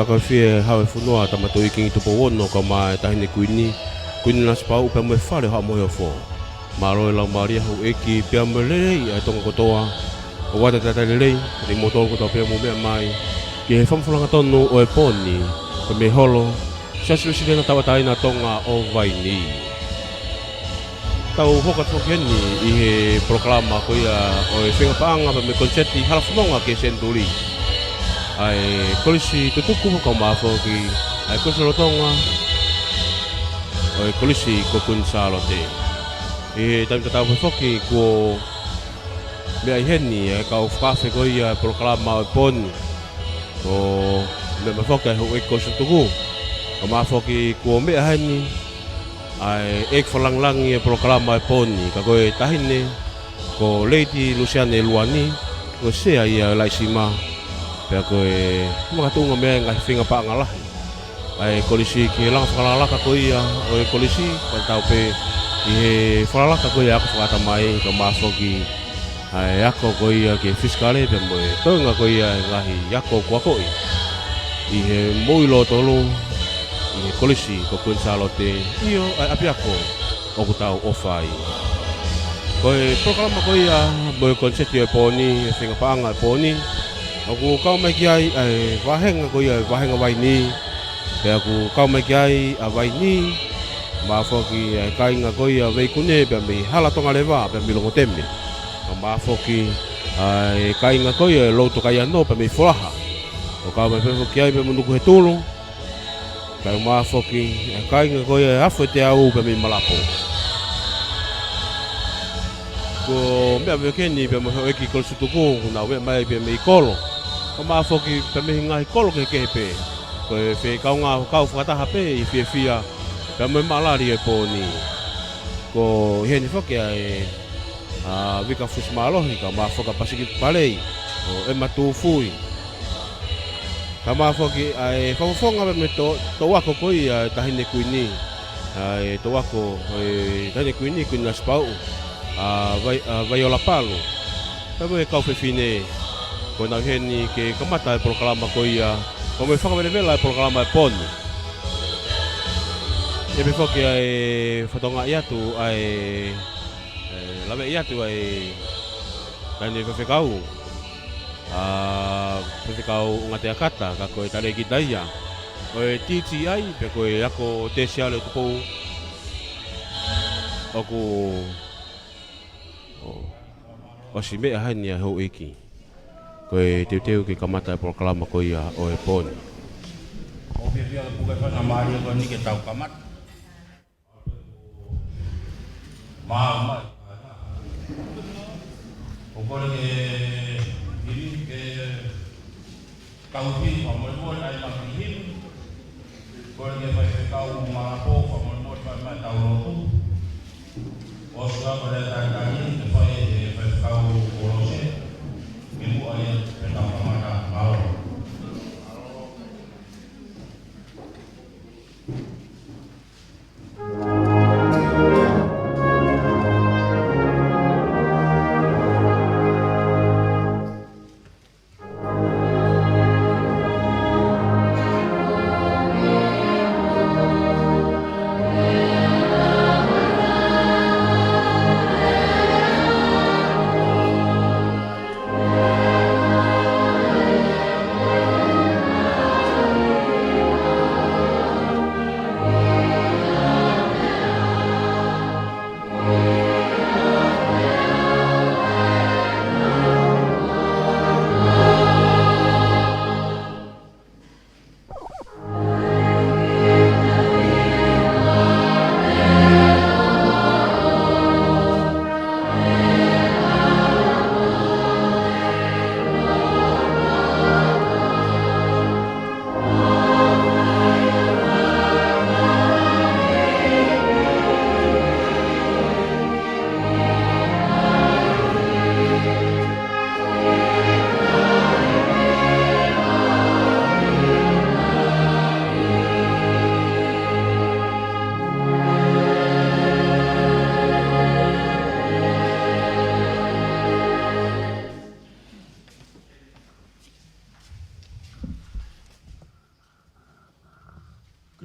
ka fie hawe funua tamato i kingi tupo wono ka mai tahine kuini na spau pe mo fale ha mo yo fo maro la maria ho eki pe mo le ai tonga kotoa o wata tata le ni motor ko to pe mo me mai ke fam fulanga tonu o e poni pe me holo saslu sile na tawatai na tonga o vai ni tau hoka tokeni i he proklama ko ia o e whenga paanga pe me koncerti halafunonga ke senduri ai kolisi tutuku ko mafo ki ai kosolotonga o kolisi ko kun salote e tam tata foki ko me ai heni e ka fafe ko ia proklama pon o me mafoka ho e kosutuku ko mafo ki ko me heni ai ek lang e proklama poni ka ko tahine ko Lady Luciane Luani ko se ai laisima pe ko e mga tunga me ngai finga pa ngala ai kolisi ki lang falala ka ko ia o kolisi pa tau pe i falala ka ko ia ka fata mai ka mafo ki ai ako ko ia ki fiskale pe mo to nga ko ia ngai yako ko ko i he moilo tolo i kolisi ko kun salote io api ako o ko tau ofai ko e programa ko ia mo koncerti e poni finga pa nga poni aku kau mai kiai ai wahenga ko ia wahenga vai ni pe aku kau mai kiai a vai ni ma foki ai kai nga ko ia vei kune pe mi hala tonga leva pe mi longo temi ma foki ai kai nga ko ia lo to kai no pe mi folaha o kau mai pe foki ai pe mundu ko hetulu kai ma foki kai nga ko ia afu te au pe mi malapo ko me ave keni pe mo eki kol sutuku na we mai pe mi kolo o ma foki pe me ngai kolo ke pe ko e fe ka nga ka fata hape i fe fia pe me malari e poni ko heni foki ai a vika fus malo hi ka ma foka pasiki palei o e matu fui ka ma foki ai fonga me to wako ko i tahine kuini ai to wako e tahine kuini kun na spau vai ola palo pe e ka fe fine ko na heni ke kamata proklama ko ia ko me fanga vela proklama pon e be foki ai fotonga ia tu ai lave ia tu ai tani fe kau fe kau ngate akata ka ko tale gitaia o titi ai pe ko ako tesiale tu po aku o si me hania ho iki ko teu ke kamata proklama ko ia o e poni o pe via ko ka na mari ko ni ke tau kamat ma o ko ke ini ke tau hin o mo ai ma hin ko ke pa se tau ma po ko mo pa ma tau ro o sa ko da ta ni ke pa tau o ro se ibu ayat tentang pemada mau.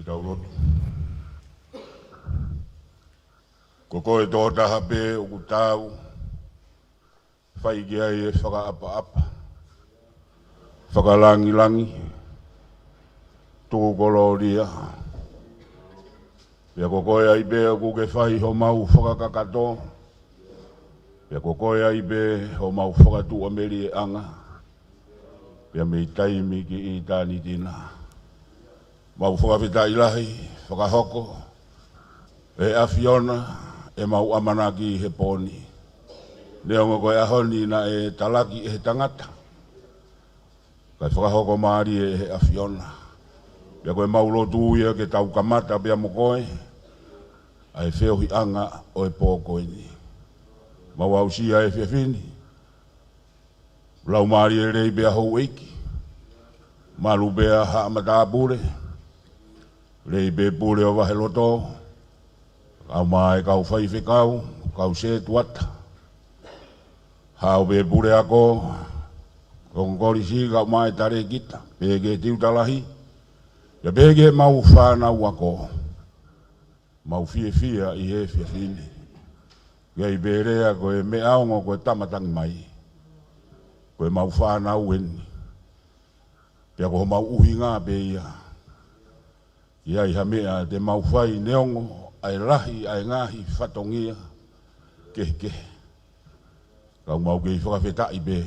Pitaurotu. Ko koe tō taha pē o ku tāu, whai ki ai e whakaapa-apa, whakalangi-langi, tō koloria. Pea ko koe ai pē o ku ke whai ho mau whakakakato, pea ko koe ai pē ho mau whakatu a meri e anga, pea mei taimi ki i tāni tina. Mau whakawhita ilahi, whakahoko, e awhiona, e mau amanaki he pōni. Neonga koe ahoni na e talaki e he tangata. Kai whakahoko maari e he awhiona. Pea koe mau lotu ia ke tau kamata pea mo koe, ai wheohi anga o e pōkoe ni. Mau ausia e whiawhini. Lau maari e rei pea hou eiki. Malu pea haamata pure. Rei pea pure o wahe loto. Kau mai kau whai whekau, kau se tuata. Hau pea pure ako. Kongori si kau mai tare kita. Pege tiutalahi. Ya pege mau whanau ako. Mau fia i he whiawhini. Gai berea koe me aongo koe tamatangi mai. Koe mau whanau eni. Pea ko mau uhi ngā pe ia. Ia iha mea te mau whai neongo. Ai rahi, ai ngahi, whatongia, kehe. Kau mau kei whakawhetai be.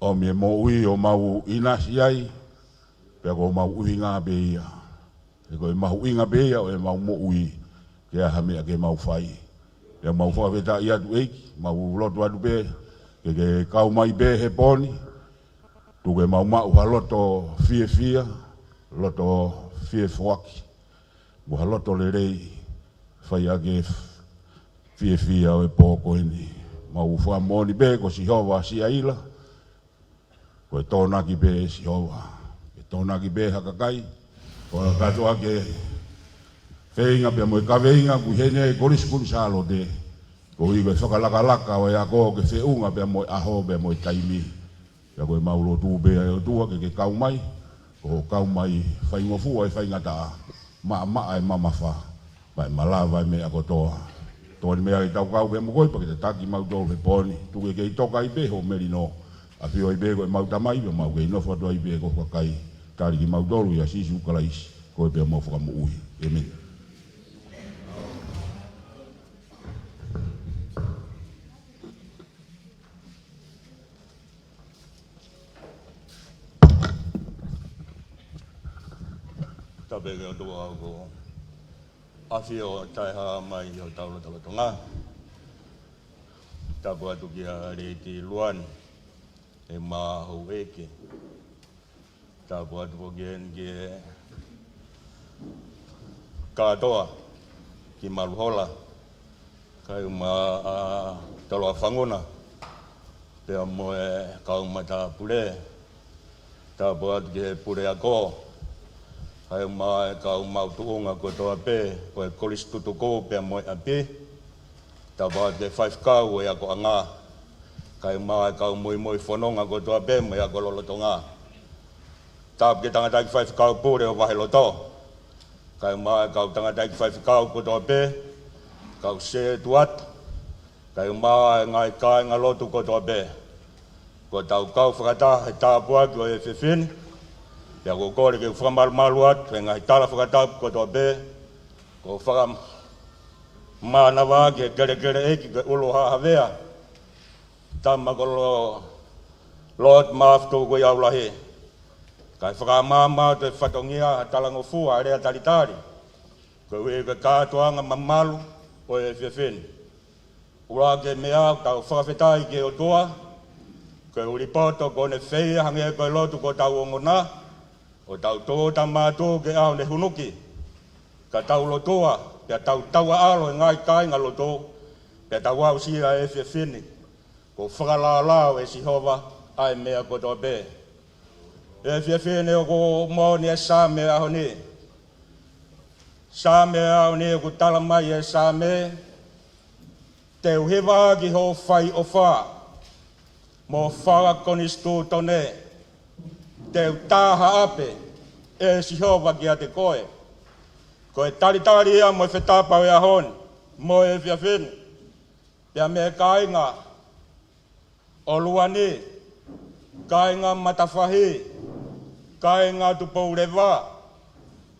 O mie mo ui o mau inasi ai, pea ko mau ui ngā be ia. E koe mau inga be ia o e mau mo ui, ke aha mea ke mau whai. Pea mau whakawhetai atu eiki, mau loto atu be, ke kau mai be he poni, tu ke mau loto fia, loto fie whaki. Mua loto le rei, whai ake fia o e pōko ini. Mau wha moni be, ko si hoa si aila. Ko e tōnaki be si hoa. E tōnaki be hakakai. Ko e katoa ke wheinga pia mo e kaweinga, ku hene e koriskun salo de. Ko i koe whakalaka o e ako ke whiunga pia mo e aho pia mo e taimi. Pia koe maulo tū be e o tua ke kau mai. Ko kau mai whaingo fua e whainga taa. Ma e mamafa, mai malawa me ako toa. Toa ni mea i tau kau pe mo koe, pa ke te taki mau tō he pōni. Tuke ke i toka i pe ho meri no. A pio i pe koe mau tamai, pe mau ke i nofa toa i pe ko whakai. Tari ki mau tōru i a sisu kalaisi. Koe pe mau whakamu ui. Amen. Tabege o tua ko awhi o taiha mai o taula tawatonga. Tapu atu ki a reiti luan e maa hou eke. Tapu atu po gen ki e katoa ki maluhola. Kai uma taloa whangona. Pea mo e kaumata pule. Tapu atu ki he pule a ko. Hai mai kau mau tuunga ko toa pe, ko e kolis tutu ko pe mo a pe. Ta ba de 5 kau e ako anga. Kai mai kau moi fononga ko toa pe mo ako lolotonga. Ta ke tanga tai 5 kau pure o vahe loto. Kai mai kau tanga tai 5 kau ko toa pe. Kau se tuat. Kai mai ngai kai ngalotu ko toa pe. Ko tau kau whakata he tā pua ki o e whiwhini. Pea ko kore ke whakamalu atu, e ngai tala whakatapu ko toa be, ko whakamānawa ke kere eki ke ulo hawea. Tama ko lot maafto ko iau lahi. Kai whakamāma te whatongia talango fua area taritari. Ko ue ke kātoanga mamalu o e whiawhini. Ura ke mea tau whakawhetai ke o toa, ko uripoto ko ne whea hange ko lotu ko tau ongona. O tau tō tamātō ke ao ne hunuki. Ka tau lotoa, pia tau taua alo e ngai kai ngā loto, pia tau au sia e whiawhini. Ko whakalālao e sihova ai mea ko tō be. E whiawhini o ko mōni e sāme aho ni. Sāme aho ni ko tala mai e sāme. Te uhewa ki ho whai o wha. Mō whara konistu tone. Te taha ape, e sihova ki a te koe. Ko e tari ia mo e whetapau e ahon, mo e whiawhenu. Pea me kāinga o luani, kāinga matawhahi, kāinga tupou rewa,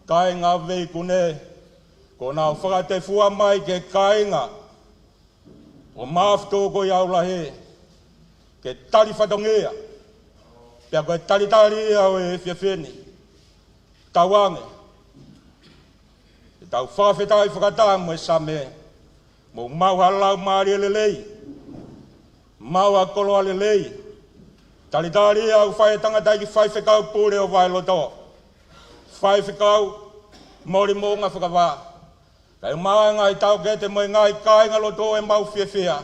kāinga veikune, ko nā whakate fua mai ke kāinga, o māwhito ko i aulahi, ke tari whatongia, pea ko e tari ia o e whiawheni, tawange, e tau whawhetai whakata mo e same, mo mau halau maari lelei, mau a koloa lelei, tari au whae tangata ki whae whekau pūre o vai loto, whae whekau mori mō ngā whakawā, kai maanga i tau kete mo i ngai kāinga loto e mau whiawhia,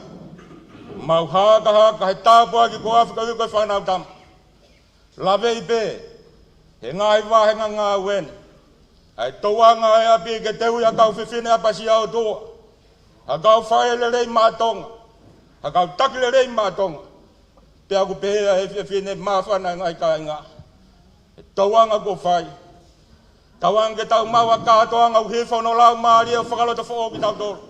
mau haka he tāpua ki ko Afrika uko e whanau tam, lawe i pē, he ngai wāhenga ngā wen, ai tauanga e api ke te ui a kau whiwhine a pasi au toa, a kau whae le rei mātonga, a kau taki le rei mātonga, pea ku pēhea e whiwhine māwhana ngai kāinga, e tauanga ko whai, tauanga ke tau maua kātoanga u hewhau no lau maari o whakalota whao ki tau tōru,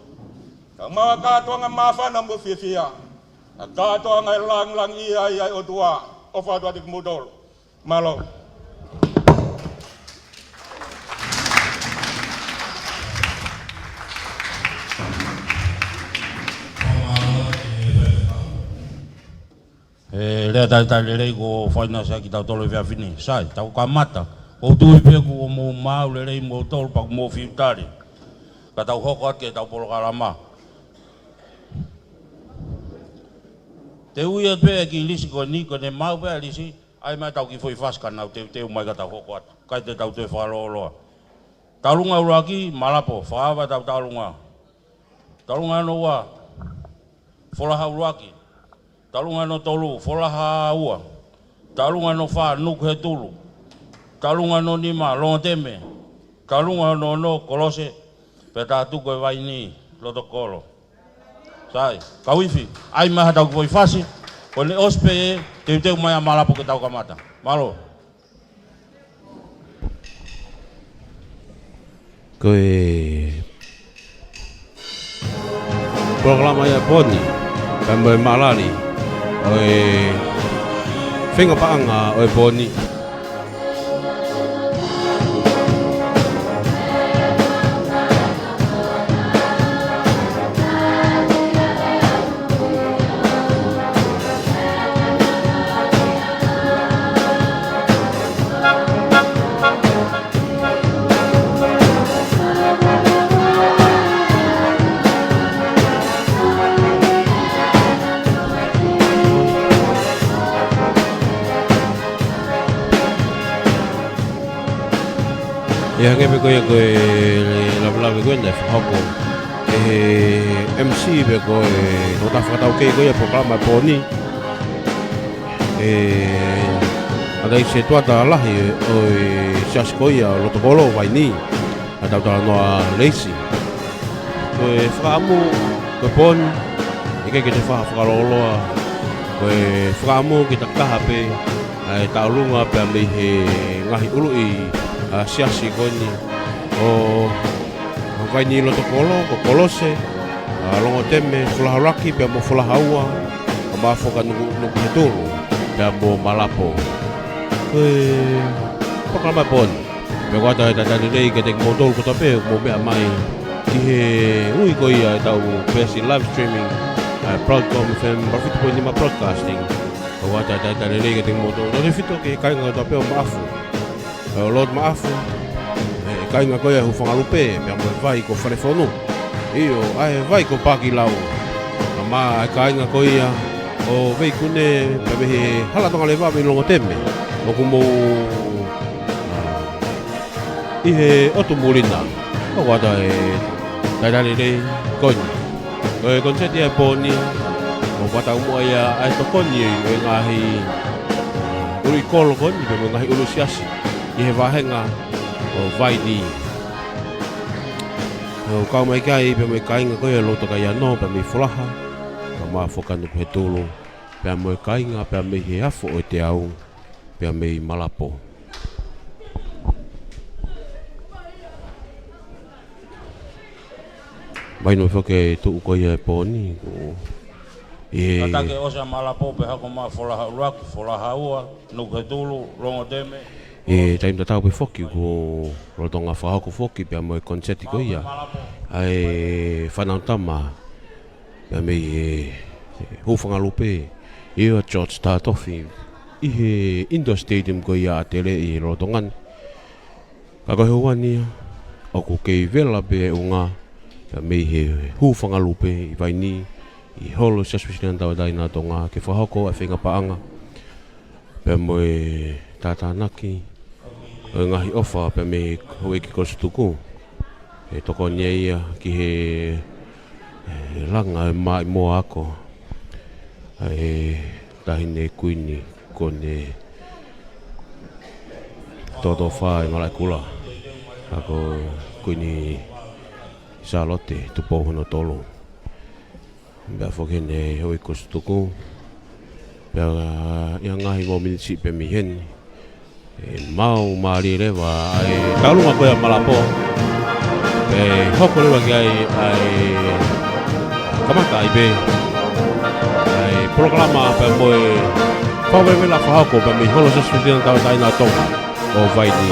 tau maua kātoanga māwhana mo whiwhia, a kātoanga e lang ia o tua, o whatua te kumutoro, malo. Lea tai lerei ko whaina sa ki tau tolo i whiawhini. Sai, tau ka mata. O tui peku o mō māu lerei mō tolo paku mō whiutari. Ka tau hoko ake tau polo karama. Te ui at pēa ki lisi ko ni ko ne mau pēa lisi. Ai mai tau ki whoi whaska nau te umai ka tau hoko atu. Kai te tau te whalooloa. Talunga uraki, malapo. Whaava tau talunga. Talunga noa. Wholaha uraki. Talunga no tolu, wholaha ua. Talunga no wha, nuku he tulu. Talunga no nima, longa teme. Talunga no kolose. Peta tuko e vai ni, loto kolo. Sai, kawifi. Ai maha tau koi whasi. Ko ne ospe e, te uteu mai a malapo ke tau kamata. Malo. Koe programa ia poni. Pembo e malali. Oi whenga paanga o e poni. Ia ngepe koe koe lawe koe nai whahoko MC pe koe no ta whakatau kei koe programa poni Adai se tuata lahi o sias koe o loto kolo vai ni a tau tala noa leisi koe whakamu koe poni ke te whakaloloa koe whakamu ki ta kaha pe ai taulunga pe a mei he ngahi ulu i siasi koni o kai ni loto kolo ko kolose longo teme fulaharaki pe mo fulahaua o ma foka no petolo pe mo malapo ke programa pon me guarda da dei que tem motor ko tape mo be mai ki he ui ko ia tau pesi live streaming broadcom fem profit po ni ma broadcasting ko guarda da dei que tem motor no fito que kai nga tape o mafu Lord maafu kai nga koia hu whangalupe me mo vai ko whanefonu io ai vai ko paki lau ma kai nga koia o vei kune pe he hala tonga leva me longo teme o kumo i he otumulina o wada e taidani nei koni koe konseti e poni o wata umo ia ai to koni e ngahi uri kolo koni pe mo ngahi ulu siasi I he wahenga o vai ni. O kau mai kai pe mai kainga koe loto kai ano pe mai fulaha. Ka ma foka no he tolo. Pe mai kainga pe mai he afo o te au. Pe mai malapo. Mai no foke tu ko ia poni. Atake o sa malapo pe hako ma fola ruak, fola haua, no ke tulu, longo teme. Taim tatau pe foki ko rotonga whahako foki pe mo konseti ko ia. Ai whanautama pe me hufanga lupe ia George Tatofi i he Indoor Stadium ko ia tele i rotongan. Kako he wani o ko kei vela pe unga pe me he hufanga lupe i vaini i holo saswisinan tau dai na tonga ke whahako a whenga paanga pe mo tatanaki o ngahi ofa pe me hoi ki kostuku e toko ia ki he langa mai mo ako e tahine kuini kone todo whai malai kula ako kuini Charlotte tupo hono tolu bea whakene hoi kostuku bea ia ngahi mo minisi pe mi hen mau maari rewa ai taulunga koe malapo hoko rewa ki ai kamata ai be ai programa pe moe whawewe la whahako pe mi holo saswitinan tau taina tonga o vaini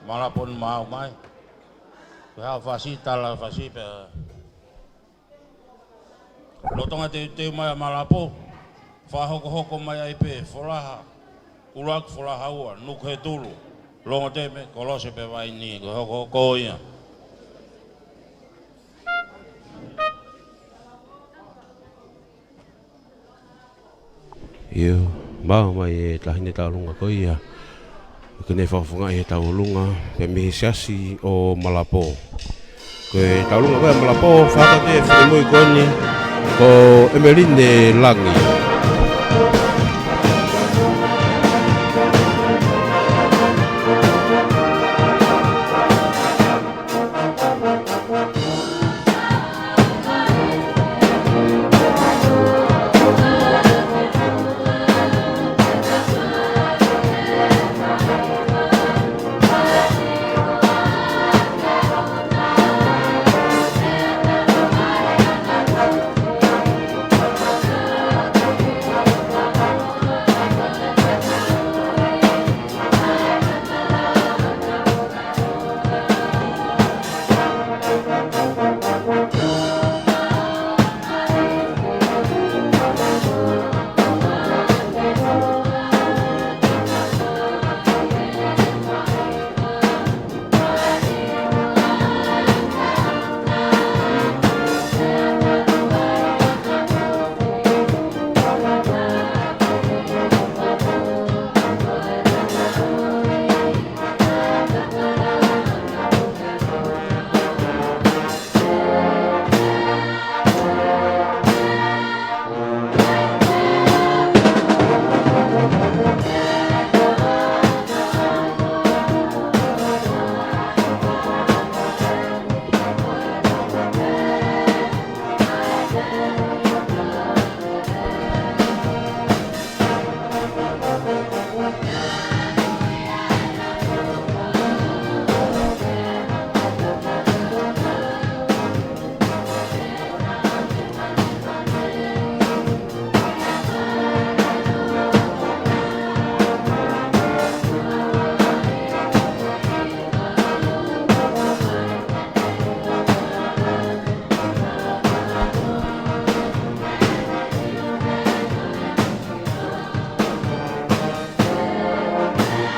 malapun mau mai ha fasita la fasipe lotonga te mai malapo fa hoko mai ai pe folaha ulak folaha ua nuk he tulu longo teme kolose pe vai ni hoko ia Yo, mau mai tahine taulunga ko ia. Kene whawhunga e taulunga pe mihisiasi o malapo. Ko e taulunga ko e malapo whakate whakimui koni ko Emeline Langi.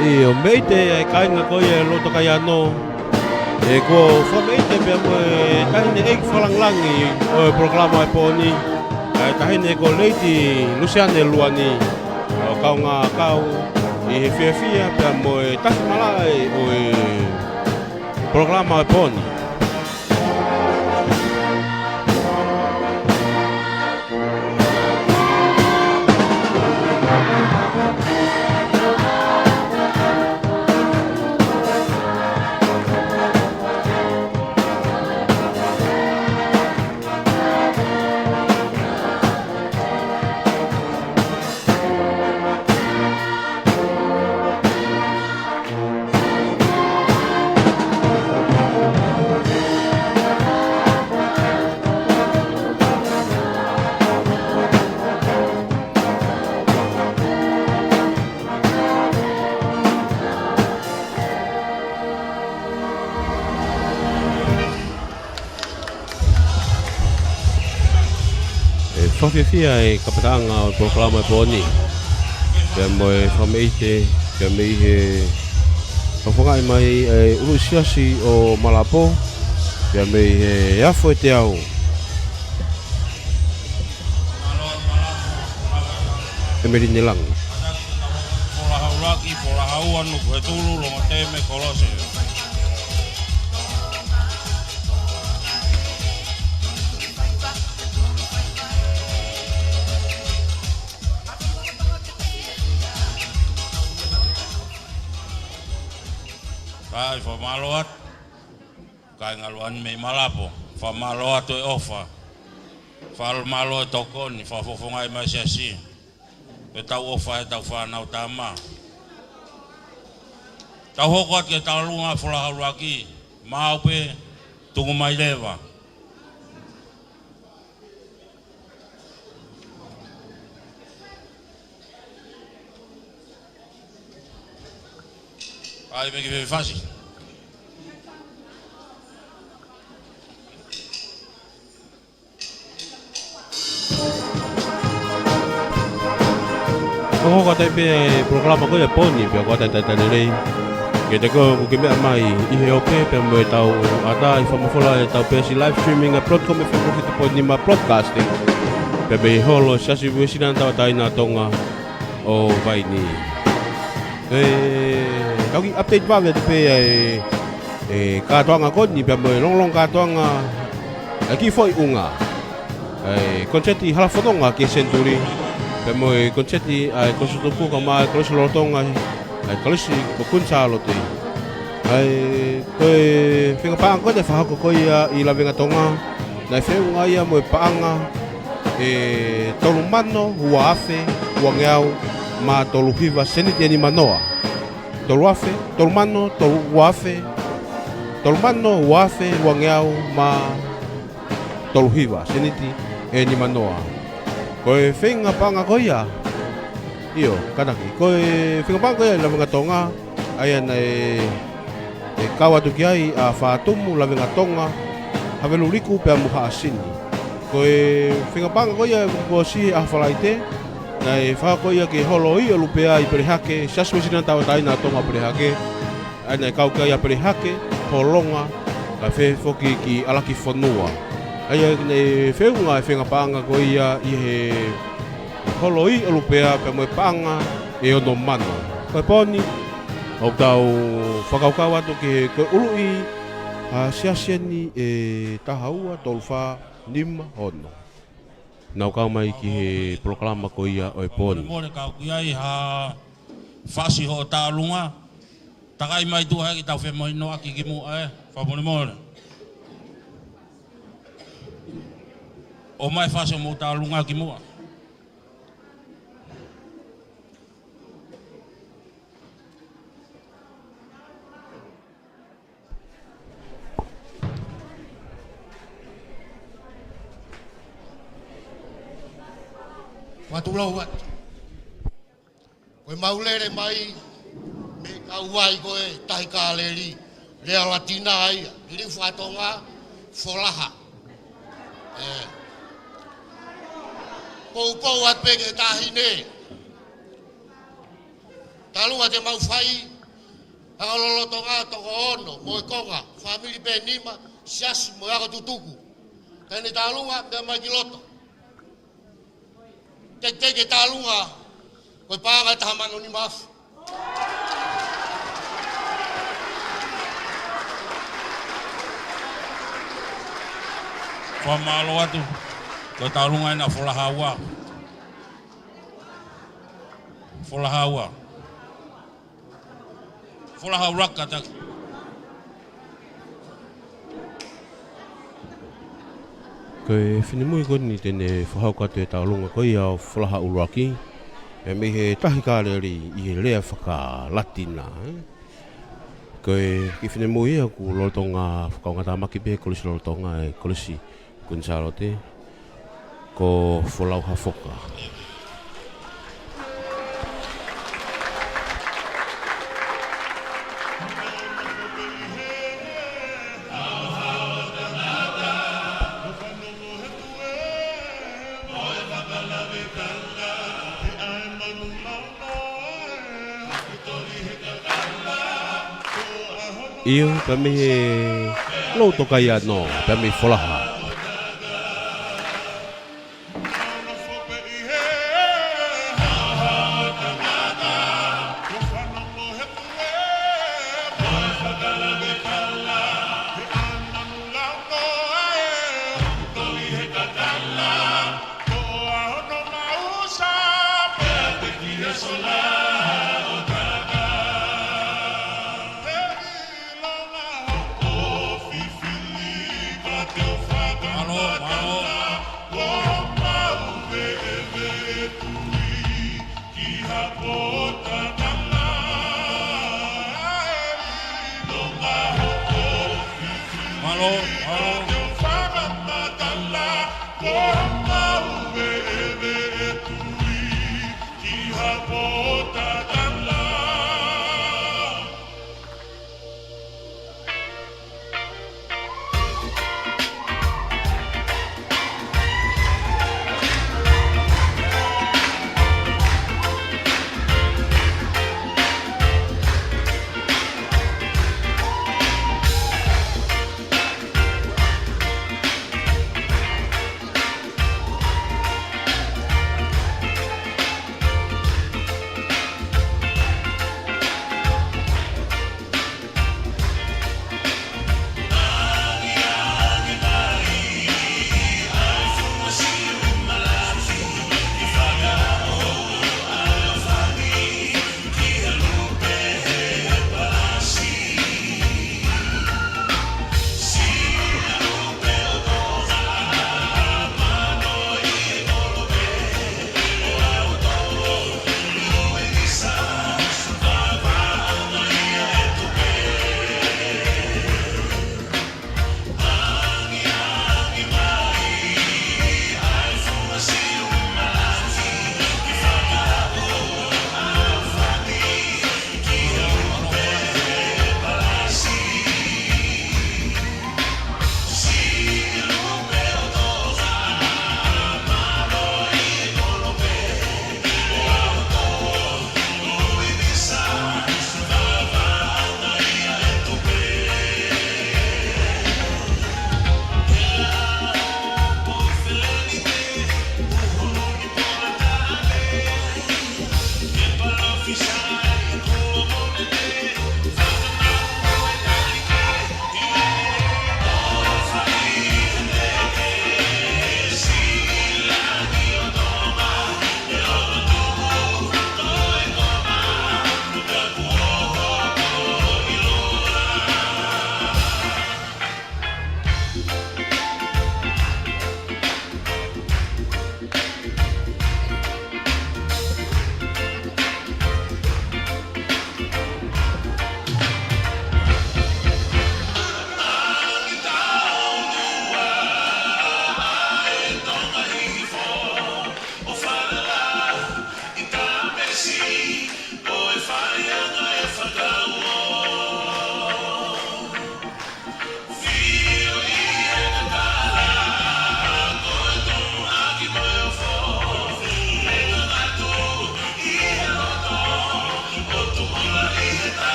E o meite e kainga ko e loto kai ano. E ko fo meite pe mo kaine e falanglangi o programa e poni. Ai tahine ko leiti Luciane Luani. O kaunga kau e fia pe mo tafi malai o programa e poni. Fia e kapitanga o programa poni. Pe mo e fameite, pe me he whakai mai e urusiasi o Malapo. Pe me he afo e te au. E me rini lang. Pola hauraki, pola hauanu, koe tulu, longa teme, kolose. Kai whamaloat, kai ngaluan me Malapo, whamaloat e ofa, whamalo e tokoni, whafofongai mai siasi, pe tau ofa e tau whanau tama. Tau hokot ke tau lunga whalahauraki, maupe tungu mai lewa. Ai me que fácil. Ko ko tai pe programa ko e poni pe ko tai nei. Ke te ko ke me mai I he oke pe mo tau ata I famofola e tau pe si live streaming e plot come fe ko te poni ma broadcasting. Pe be holo sasi wesinan tau tai na tonga o vai ni. Kau ki update ba ve pe ka toanga ko ni pe mo long ka toanga aki foi unga. Koncerti hala fotonga ke senturi. Pe mo koncerti ai konsutuku ka mai kosi lotonga ai kosi ko kunsalo te. Ai koe finga pa ko te fa ko ia I la venga tonga. Na fe unga ia mo paanga tolu mano ua afe ua ngeau ma tolu hiva seniti ani manoa. Tolu afe, tolu mano, tolu uafe, tolu mano, uafe, wangeau, ma tolu hiva, seniti, e ni manoa. Koe whenga panga koia, iyo, kanaki. Koe whenga panga koia la venga tonga, aia na kawatu ki ai a whaatumu la venga tonga, havelu liku pe a muha asini. Koe whenga panga koia kua si a whalaite, Nai whakakoia ke holo I o lupea I perehake, saswesinan tawa taina tonga perehake, ai kau kai a perehake, holonga, la whe foki ki alaki whanua. Ai nei wheunga e whenga panga koia I he holo I o lupea pe moe panga e ono mano. Koe poni, o tau whakaukau atu ke koe ului a siasiani e tahaua tolwha nima hono. Nau kau mai ki he proklama ko ia o e poni. Mone kau ki ai ha fasi ho tālunga. Takai mai tu hai ki tau whe moi noa ki mua e. Whamone mone. O mai fasi mo tālunga ki mua. Watulau wat. Koe maulere mai me kauai koe tahi kāleri rea latina ai iri whatonga wholaha. Pou at pege tahi ne. Talua te mau whai Hangalolo tonga toko ono, moe konga, family penima, sias moe ako tutuku. Tani talunga, bea mai kiloto. Teke talunga, koe pāngai tahamano ni mafu. Whamalo atu, koe talunga ina wholahaua. Wholahaua. Wholahauraka taki. Koe whinimui koni tene whahau katu e taulunga koe au whalaha uraki. E me he tahi kāreri i he rea whaka latina. Koe ki whinimui e ku lorotonga whakaungata maki pe kolisi lorotonga e kolisi kunsarote. Ko whalau hafoka. Iyo, kami loto kaya no, kami folaha.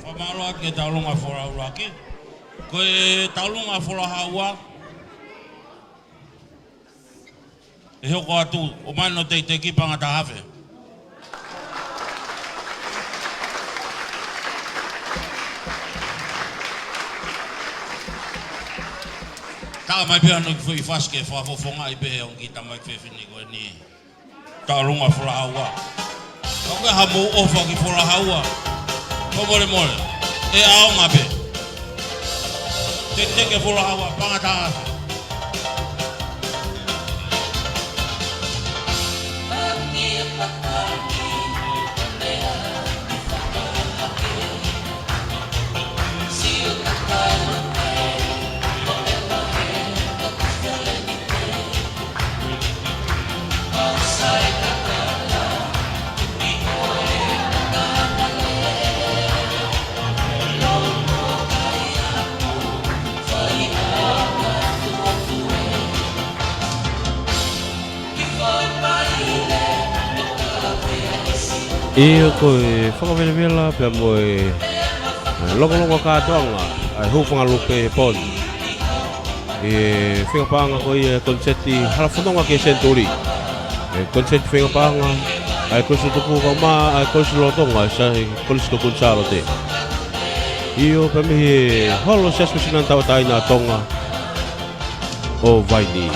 Whamaloa ke taulunga whorahuraki. Koe taulunga whorahaua. E hoko atu, o mai no te kipanga ta hawhe. Tā mai pia no ki whaske whafofonga I pehe on ki tamai whewhini koe ni taulunga whorahaua. Koe hamu ofa ki whorahaua. Ko more. E aonga pe. Te ke whorahaua panga ta hawhe. Ia koe whakawelewela pia moe longa kātoanga ai hupanga lupe he poni. E whengapanga koe ia konseti halafononga ke Century. E konseti whengapanga ai koe tuku kauma ai koe lotonga ai sahi koe tuku nsalo te. Iyo pia mihi holo siasmisinan tau taina tonga o Vaini.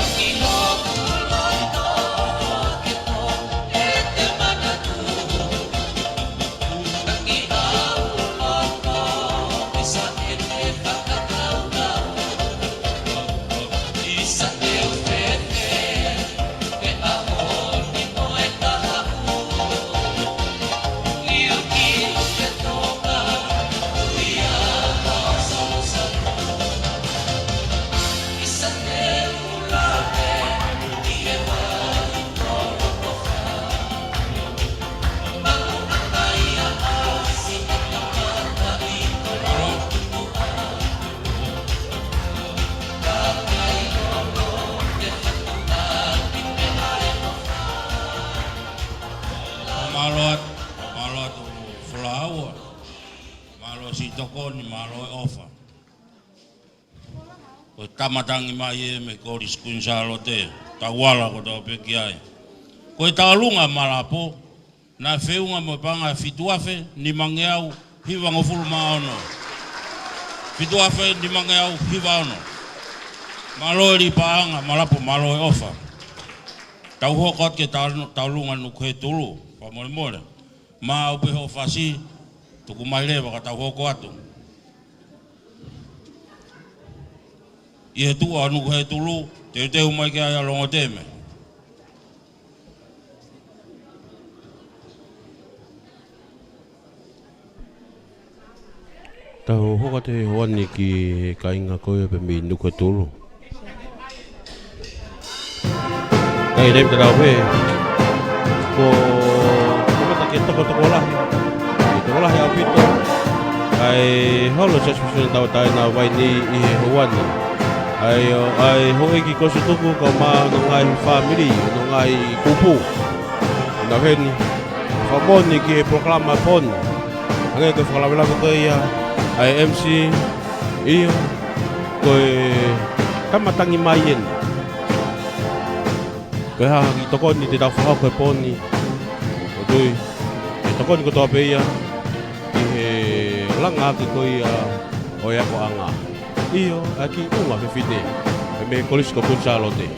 Tamatangi mai e me kori skunsalo te, tawala ko tau peki ai. Koe taulunga marapo, na feunga mo panga fituafe ni mangeau hiwa ngofulu maono. Fituafe ni mangeau hiwa ono. Malo li paanga marapo malo e ofa. Tau hokot ke taulunga nukhe tulu, pa mole. Ma upe ho fasi, tuku maile baka tau hoko atu. Ia tu anu he tulu te umai ke ai longo teme. Tau hoka te hoani ki kainga koe pe mi nuku tulu. Kai rem te rau he. Ko mata ke toko lahi. Toko lahi au pito. Ai holo sasmisinan tau taina Vaini I he hoani. Ai hoi ki kosu tuku ka ma no ngai family no ngai kupu na veni famoni ki proclama pon anga ke fala ko ia ai MC io koe tamatangi maien ko ha ki tokoni te tau fa ko poni o tui e tokoni ko to pe ia I he langa ki ko ia o ia ko anga Io aqui uma fefide me colisco con Charlotte.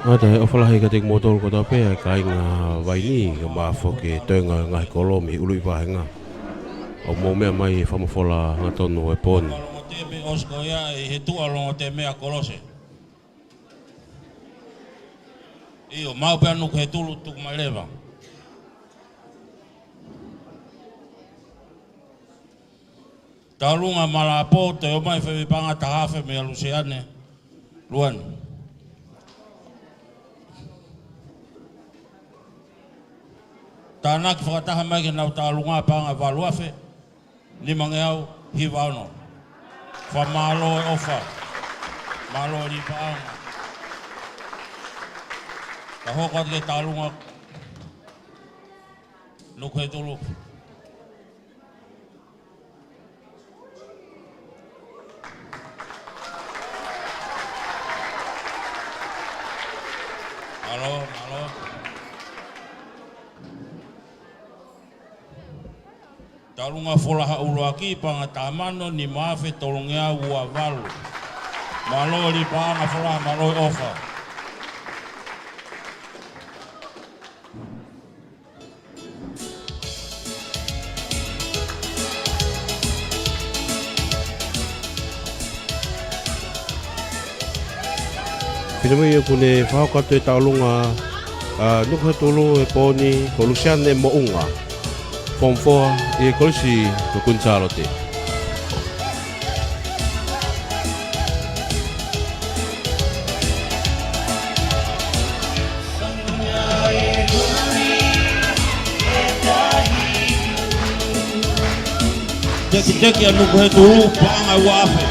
Ada o falahi ka ting motor ko tape kai nga vai ni ka ma fo ke tenga nga kolo mi ului va nga. O mo me mai fa mo fola nga tonu e pon. Kalongo te me osko ia e he tua longo te mea kolose. Io mau pe anu ke tulu tuk mai leva. Talunga malapo te o mai fe panga tahafe me aluseane. Luan. Tanak whakataha mai ke nau talunga panga valuafe. Ni mangeau hiwano. Fa malo e ofa. Malo ni panga. Ka hoko ke talunga. Nuku he tulu. Malo. Talunga folaha uluaki panga tamano ni maafe tolongea ua valu. Malo li panga folaha malo ofa. Pinamai aku ne whakatu e taulunga nuka tolu e poni ko Luciane Mounga. Form 4 e kolisi ko Kunsalote. Teki anu ko he tulu panga wafe.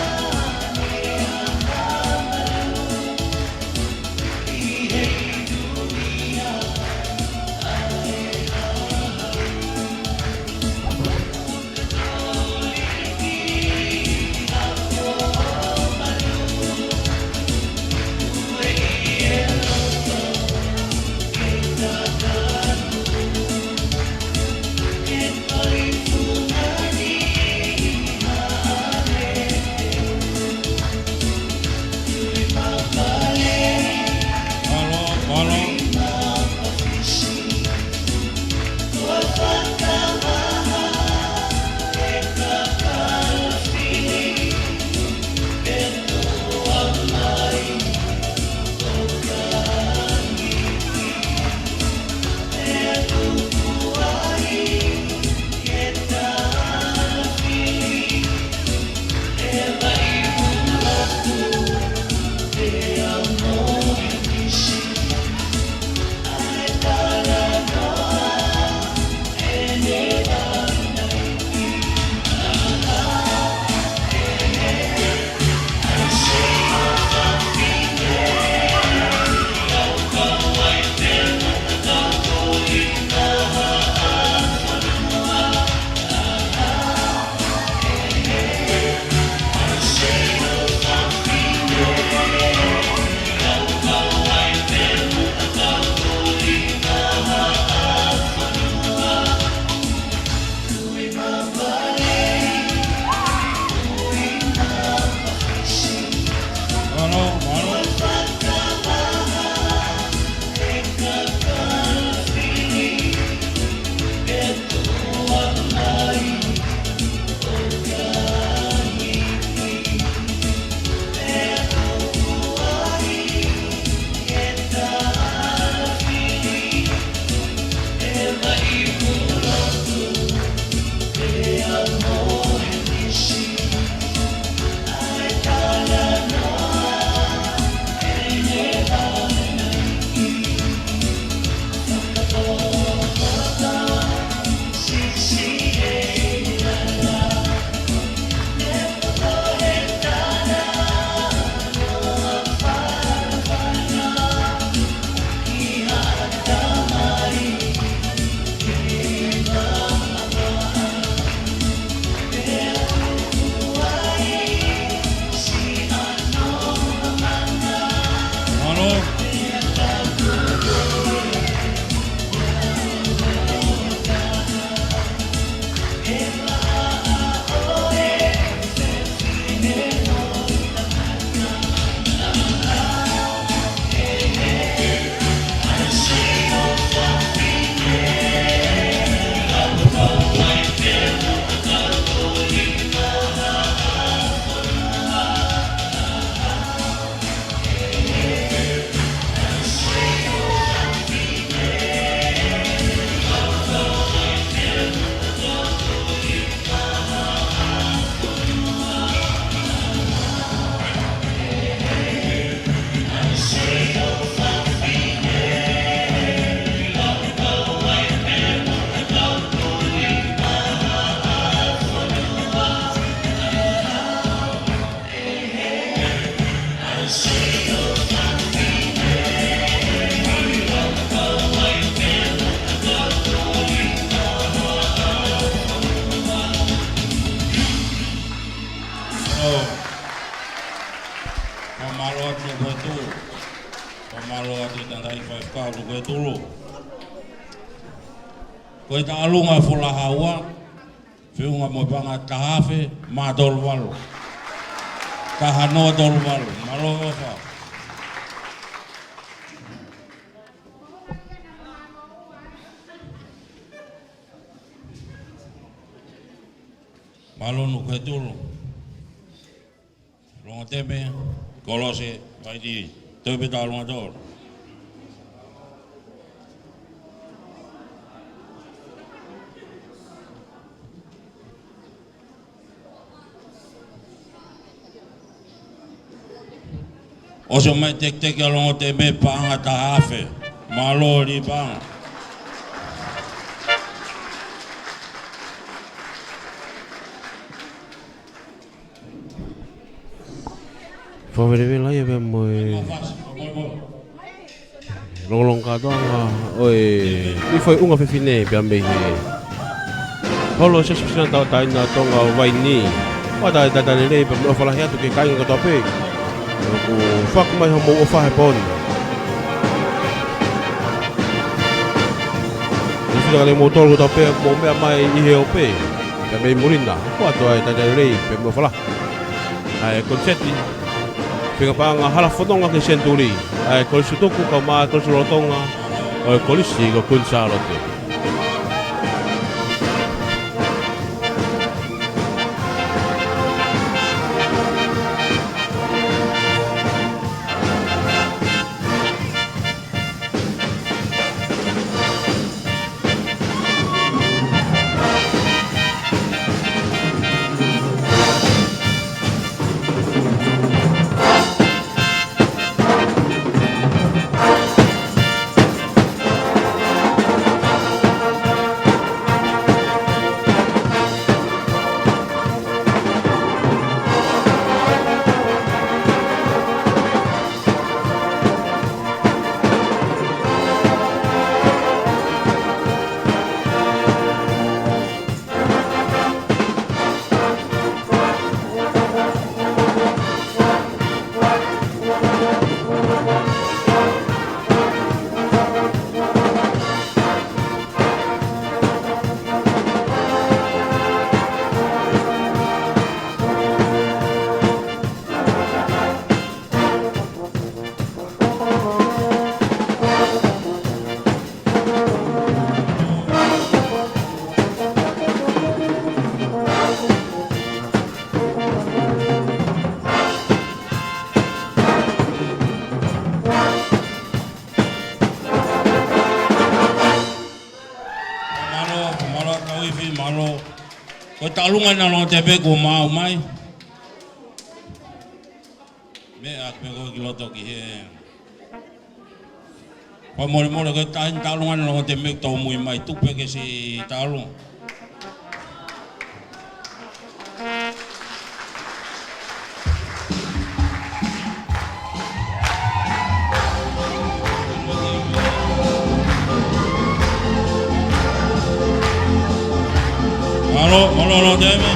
Pamalo ati tandai whaifkau koe tulu. Koe ta alunga fula haua, whiunga mo panga tahawhi, mā tolu walu. Tahanoa tolu walu, malo ofa. Malo no koe tulu. Ronga teme, kolose, vai di, tepe ta ronga tolu. Oso mai tek alongo te me panga tahawhi, malo li panga. Whawerewe lai ebe moe Longlong katoanga oe I foi unga whiwhine pia me he Holo se susina tau taina tonga o waini Wata e tatane rei pia me o whalahi atu ke kainga katoa pe Ku whaku mai ho mo o whahe poni Nifina kale mo tolu katoa pe mo mea mai I he o pe Pia me murina Wata e tatane rei pia me o whalahi Ai konseti Pega panga hala fotonga ke senturi. Ai kolisi toku ka ma kolisi rotonga. O kolisi ko kunsa rote. Ko talunga na lo te pe ko mau mai. Me ak pe ko kiloto ki he. Pa mo ko talunga na lo te me to muy mai tu pe ke si talung. Malo deme.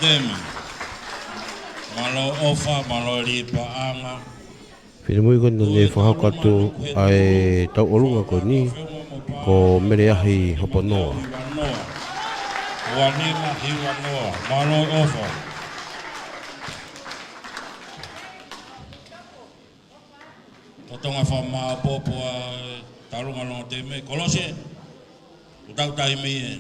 dema. Malo ofa, malo lipa anga. Whine mui kono ne whahako atu ai tau olunga ko ni ko mere ahi hopo noa. Wanima hiwa noa, malo ofa. Totonga whama popo a talunga longa te me. Kolose, utau tai me e.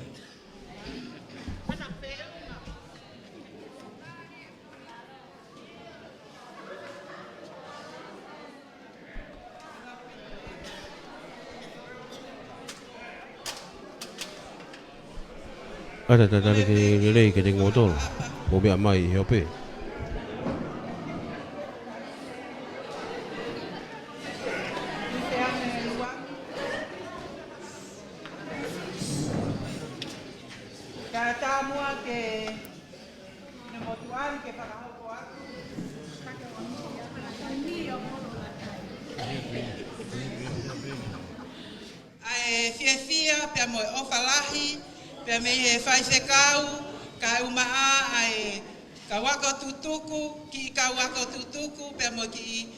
Ada dari ke lei ke tengok tol. Bobi amai hope. Fia pe mo ofalahi pe me e fai se kau ka uma ai ka wako tutuku ki ka wako tutuku pe mo ki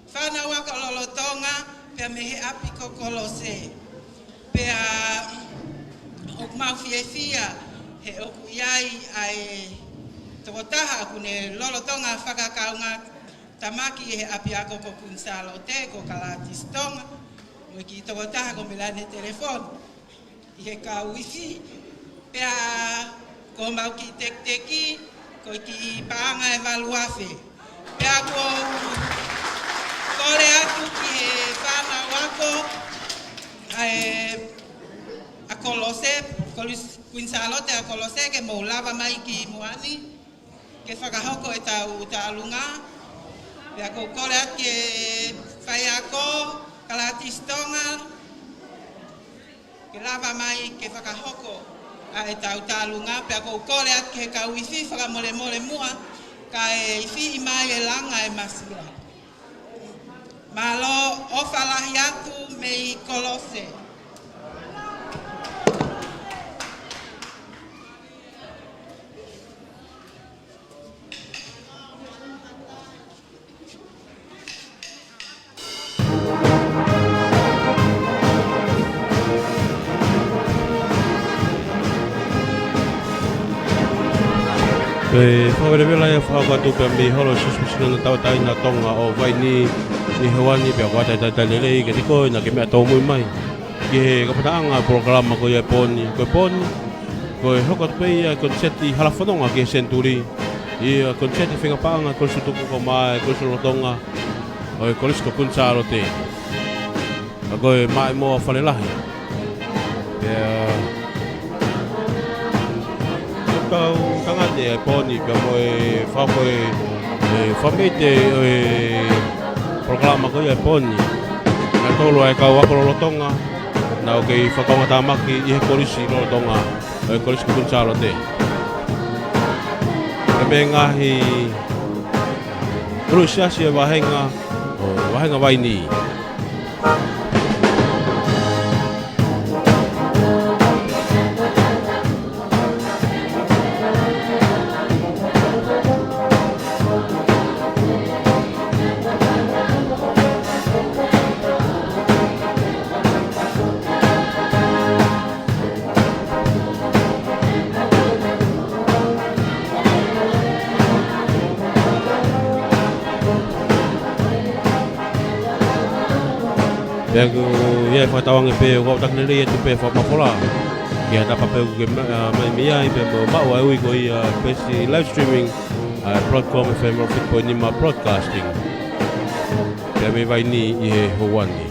fana wako lolotonga pe me he api kokolose pe a ok mau fia he oku iai ai totaha kune lolotonga faka kaunga tamaki he api ako ko kunsalo te ko kalatistonga mo ki totaha ko milane telefone i ka wifi pea ko mau ki teki ko ki paanga e valuafe pea ko kore atu ki he whama wako a kolose kuinsalote a kolose ke mo lava mai ki moani ke whakahoko e taulunga pea ko kore atu ki whai ako kalatistonga ke lava mai ke whakahoko a e tau tālunga pe ako kore at ke ka wifi whakamole mole mua ka e iwi i mai e langa e masira. Malo o whalahi atu me i kolose. Whawere vela e whakatu pe mi holo suspicion na tau tai na tonga o vai ni hewani pe wata tai lele ke tiko na ke mea tau mui mai. Ki he kapataanga programa ko ia poni, ko e hoko pe ia konseti halafononga ke senturi. Ia konseti whengapanga ko sutuku ko mai, ko surotonga o e kolisko kunsaro te. A ko e mai moa whalelahi. Tau tangane e poni pe mo e whako e whamete e programa ko e poni na tolo e kau wako lolotonga na o kei whakaunga tāmaki i he korisi lolotonga e korisi kunsaro te e me ngahi urusiasi e wahenga waini Pego ia fa tawang pe ko tak nele tu pe fa mapola. Ia ta pa pe ke mai mia i pe ma wa ui ko ia pe live streaming Broadcom FM po ni ma broadcasting. Pe me vai ni i Hawani.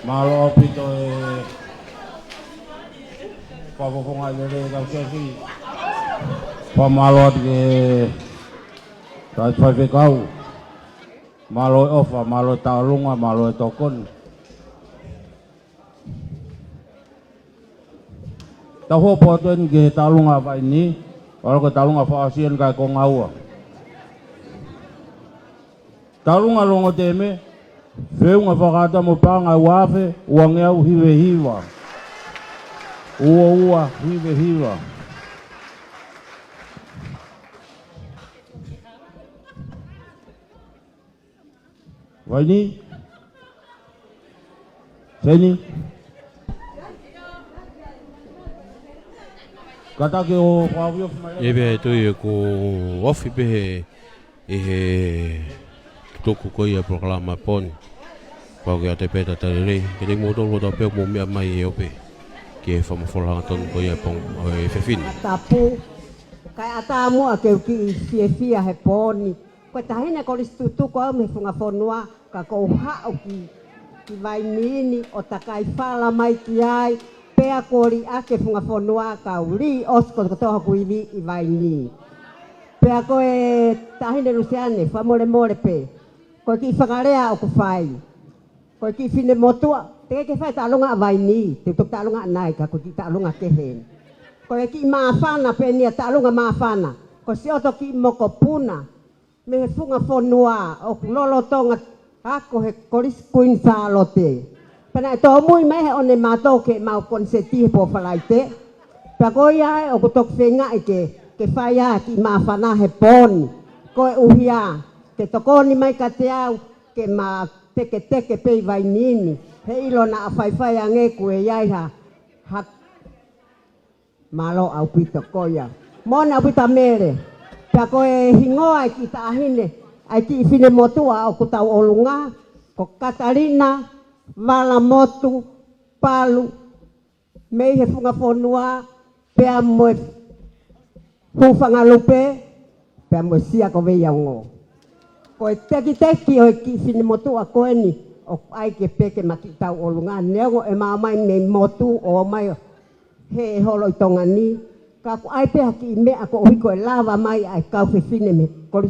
malo pito papoponga lele kausiasi pamalo ke tai pai kau malo ofa malo talunga malo tokon tahu poten ke talunga apa ini kalau ke talunga fasien kai ko ngau talunga longo teme Feunga whakata mo panga wafe, ua ngeau hiwe hiwa. Ua hiwe hiwa. Waini? Seni? Kata ke o whawio whmai. Ebe tu e ko wafi behe e he toku ko ia proklama pon. Pau ke te peta tare ke te moto lo ta pe mo me mai e ope ke fa mo fola ton ko ia pon e fefin tapu kai atamu a ke ki fia he poni ko ta hina ko listutu ko me funga fonua ka ko ha o ki vai mini o ta kai fala mai ki ai pe a ko ri a ke funga fonua ka uri os ko to ha kuivi i vai ni pe a ko e ta hina lusiane fa more pe ko ki fagarea o ku fai ko ki fine motua te ke fai talunga vai ni te tok talunga nai ka ko ki talunga ke hen ko ki mafana pe ni talunga mafana ko si oto ki moko puna me funga fonua o lolo tonga ako he koris kuin salote pana to mui mai he one mato ke mau konseti po falaite pa ko ia o ko tok fenga ke fai ya ki mafana he pon ko uhia ke tokoni mai ka te au ke ma teke pei vai nini he ilo na fai ange ku e yai ha malo au pito koia mona au pita mere pa ko e hingoa ki ta hine ai ki fine motua o ku tau olunga ko Katarina vala motu palu mei he funga fonua pe mo hufanga lupe pe mo sia ko veia ngo ko teki o ki fine motu a koeni o ai ke peke makita o lunga nego e mamai me motu o mai he holo tonga ni ka ai pe ki me ako hiko e lava mai ai ka fine me ko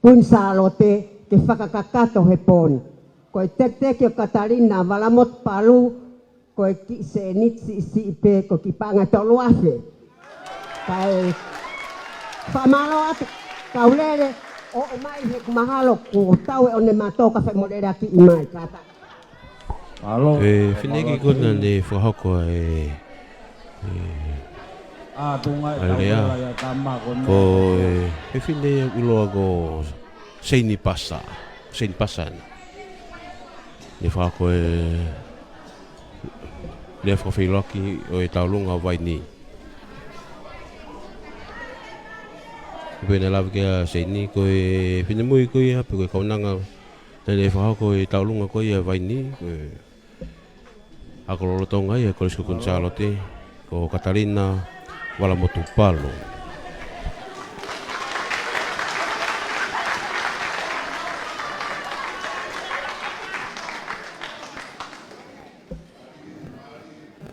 pun salote ke fakakakato he pon ko teki o Katarina valamot palu ko ki se nitsi si pe ko ki panga to luafe kai pamalo at kaulele o mai he mahalo ku tau e one matoka fe modera ki mai kata alo finegi ko na le fo tunga ya tama ko e fine ulo go seini pasan le fa ko le fo filoki o e taulunga vai ni pena lava ke seini ko e pena mui ko ia pe ko kaunanga le fa ko e taulunga ko ia vai ni ko ako lo tonga ia ko kun salote ko Katarina wala motu palo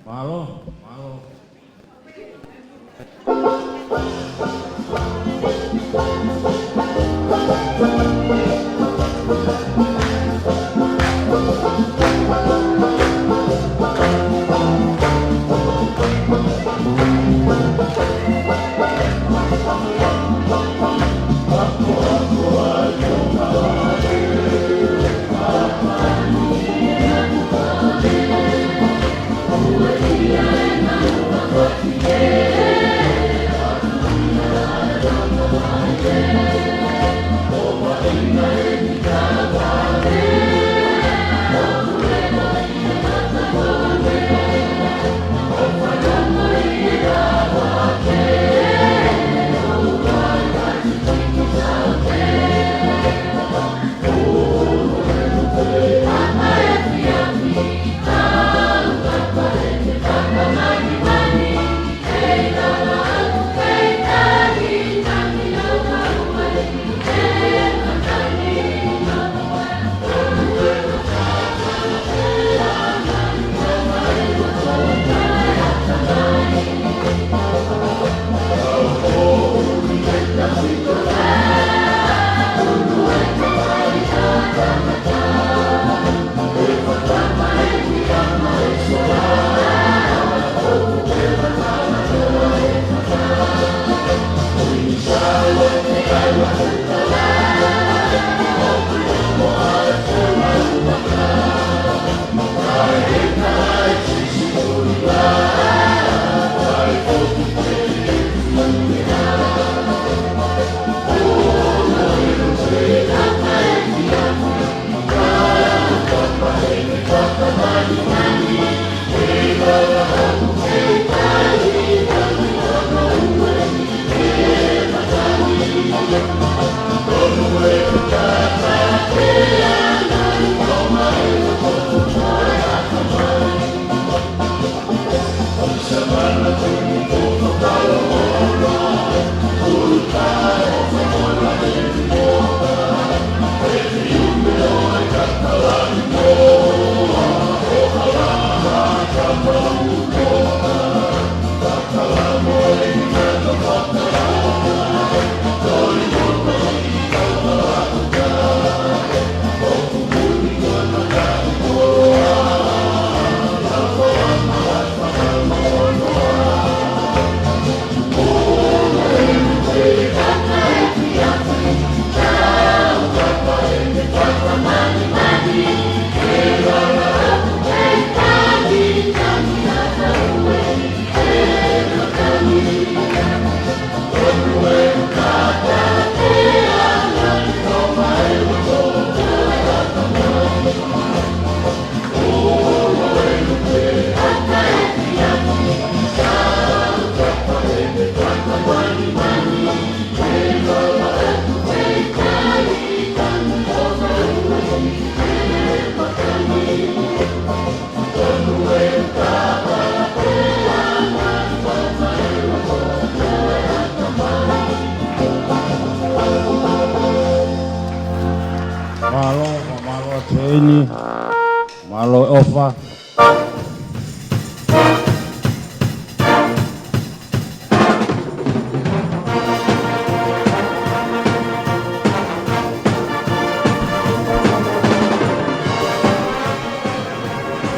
malo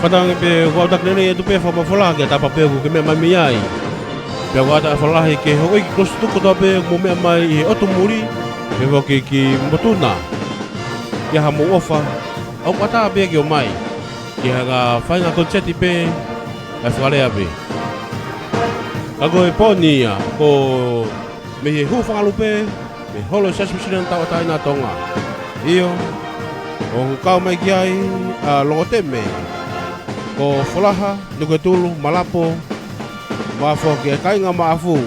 Padang pe wa tak nene tu pe fa ma fola ke ta pa pe ku ke me mai ai. Pe wa ta fola ke ho ki kos tu ko ta pe mo me mai o tu muri. Pe wa ki motuna. Ke ha mo ofa. Au kata pe ke o mai. Ke ha fa nga concetti pe a fale a pe. Ago e ponia ko me hu fa lupe me holo sa sisinan ta ta ina tonga. Io o ka mai ki ai a logoteme. Ko folaha, nuke tulu, malapo, wafo ke kainga maafu,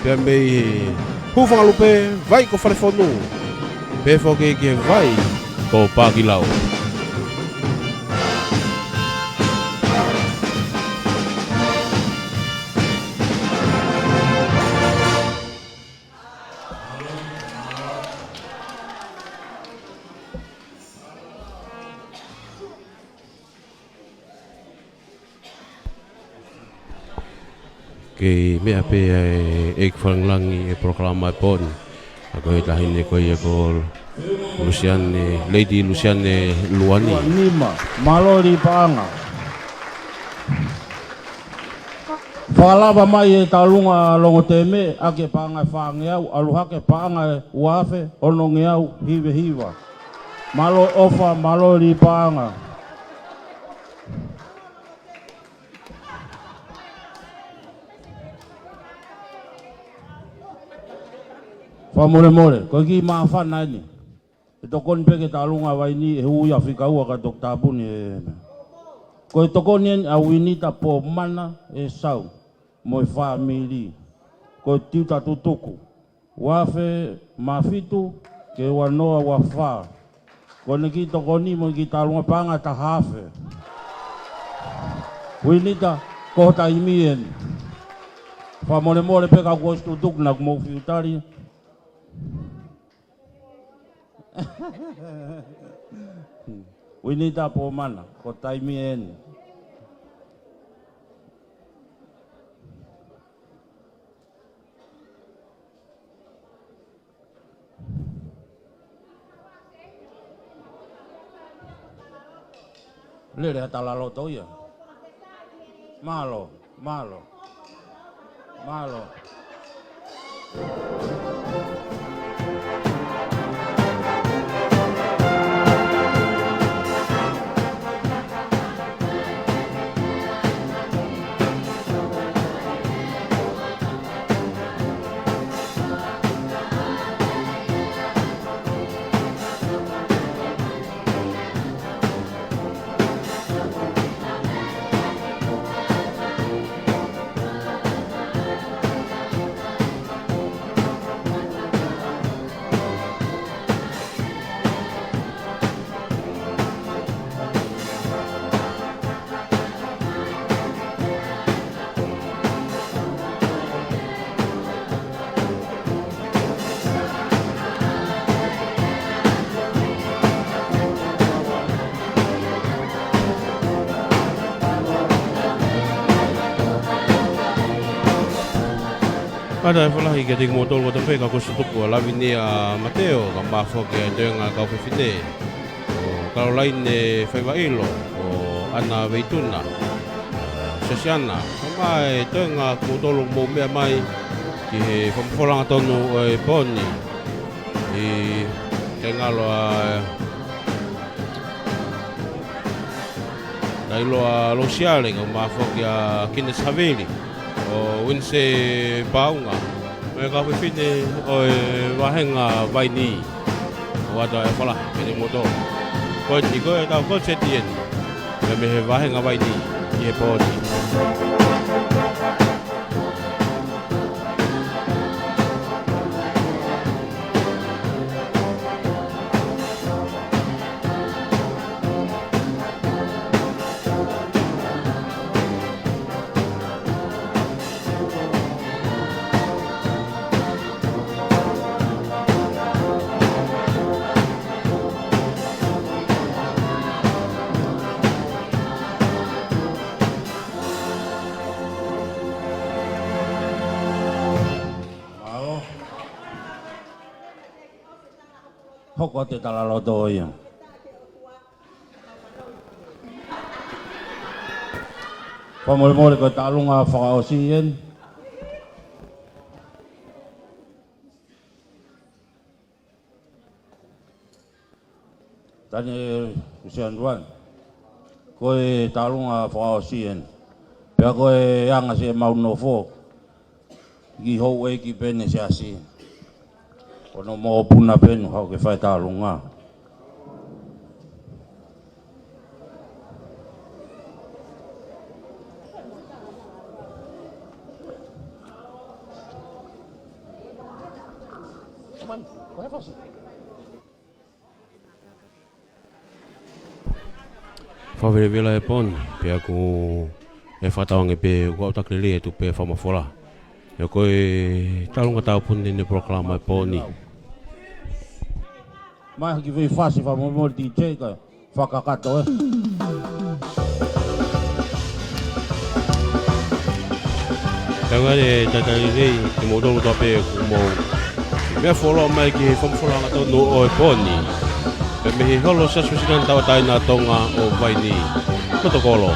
pe mei hufanga lupe, vai ko whalefonu, pe foke ke vai ko pakilau. Ke mea pe e whalangi e proklama e pon. Ako e tahine ko i ko Luciane, Lady Luciane Luani. Lima, malori paanga. Whalaba mai e talunga longo teme, ake paanga e whaange au, aluhake paanga e uafe, ononge au, hive hiva. Malo ofa, malori paanga. Whamore more, koe ki maa whana ni. E tokoni peke talunga waini e hui Afrika ua ka tok tabuni e... Koe tokoni en a winita po mana e sau, mo e whamiri. Koe tiuta tutuku. Wafe mafitu ke wanoa wa wha. Koe ki tokoni mo ki talunga panga ta hafe. Winita kohta imi en. Whamore more peka koe tutuku na kumo fiutari. Winita po mana, ko taimi en. Lere hata lalo toia. Malo, malo. Malo. Ada falahi ke ting motor ko tape ka ko sutuku lawi ni a Mateo ka mafo ke denga ka ko fine. O Caroline Faivailo o Ana Veituna. Sesiana mai denga motor mo me mai ki fomfolang tonu e poni. I denga lo dai lo siale ka mafo ke Kines Haveli. O winse paunga me ka fine o wahenga vaini wada e fala ke moto ko ni ko ta ko setien me wahenga vaini e podi. hoko te talaloto ia. Pamole ko talunga whakaosien. Tani usian ruan. Koe talunga whakaosien. Pea koe anga se maunofo. Ki hou e ki pene se asi. Ono mo puna penu hau ke whai talunga. Whawelewela e poni, pea ku e whataonge pe kua utakere e tu pe whamawhora. E koe talunga tau puni ne proklama e poni. Mai haki whi whasi whamomori DJ ka whakakato e. Tangare tatari rei ki modonu toa pe ku mou. Mea wholoa mai ki whamawhoranga tonu o e poni. Pe mehi holo sasusinan tawa taina tonga o Vaini. Kotokolo.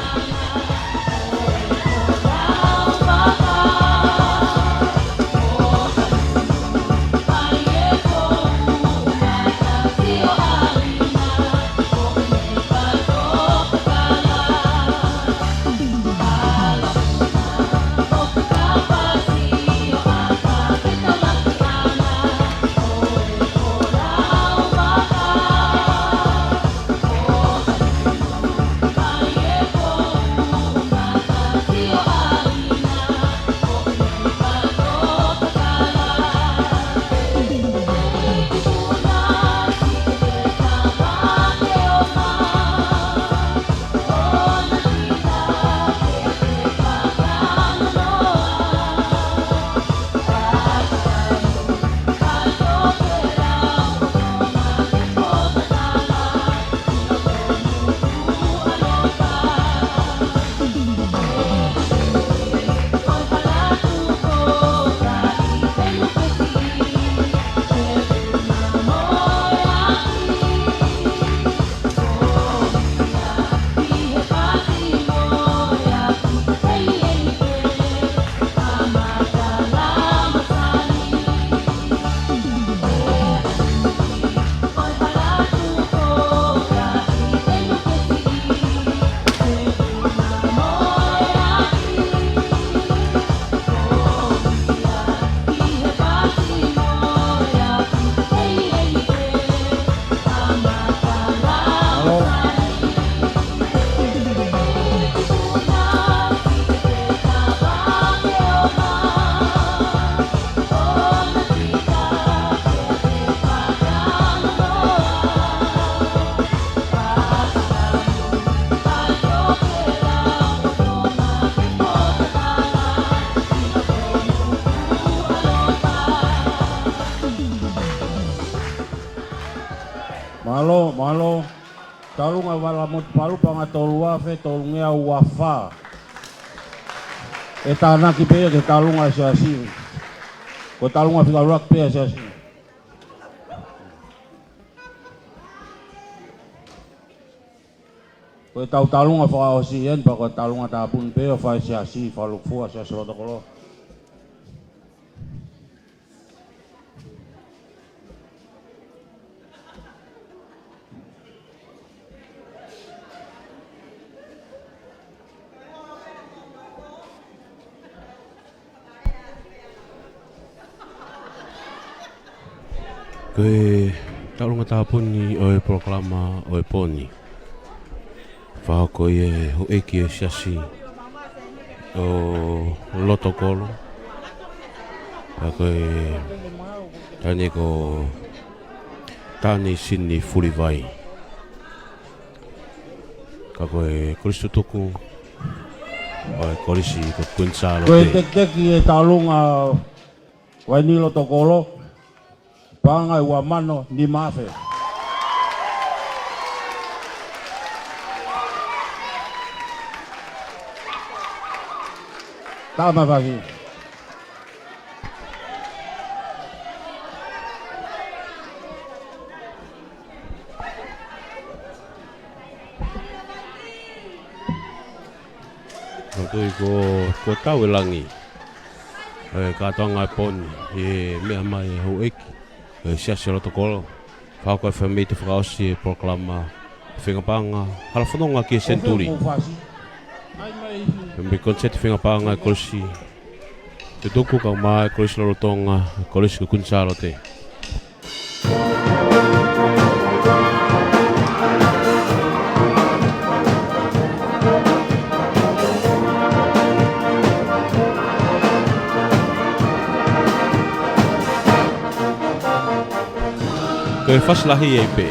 Malo, talunga wala mot palu panga tolua fe tolungea wafa. E tana ki pe ke talunga se asi. Ko talunga fica rock pe se asi. Ko tau talunga fa osien pa ko talunga ta pun pe fa se asi fa lu fu se so to kolo. Koe talunga tāpuni o e proklama o e poni. Whako i e ho eki e siasi o lotokolo. Whako e tani ko tani sini furi vai. Kako e koristu tuku o e korisi ko kunsalo Koe teki e talunga Vaini lotokolo. Pangai wa mano ni mafe. Tama bagi. Tui ko tau e langi. Katoa ngai poni. Mea mai hau eki. Siasi roto kolo. Whauko e whamei te whakaosi e proklama whengapanga. Hala whanonga ki e Senturi. Me konseti whengapanga e kolisi. Te tuku kau mai kolisi lorotonga. Kolisi ko kunsaro te. Koe whaslahi e pe.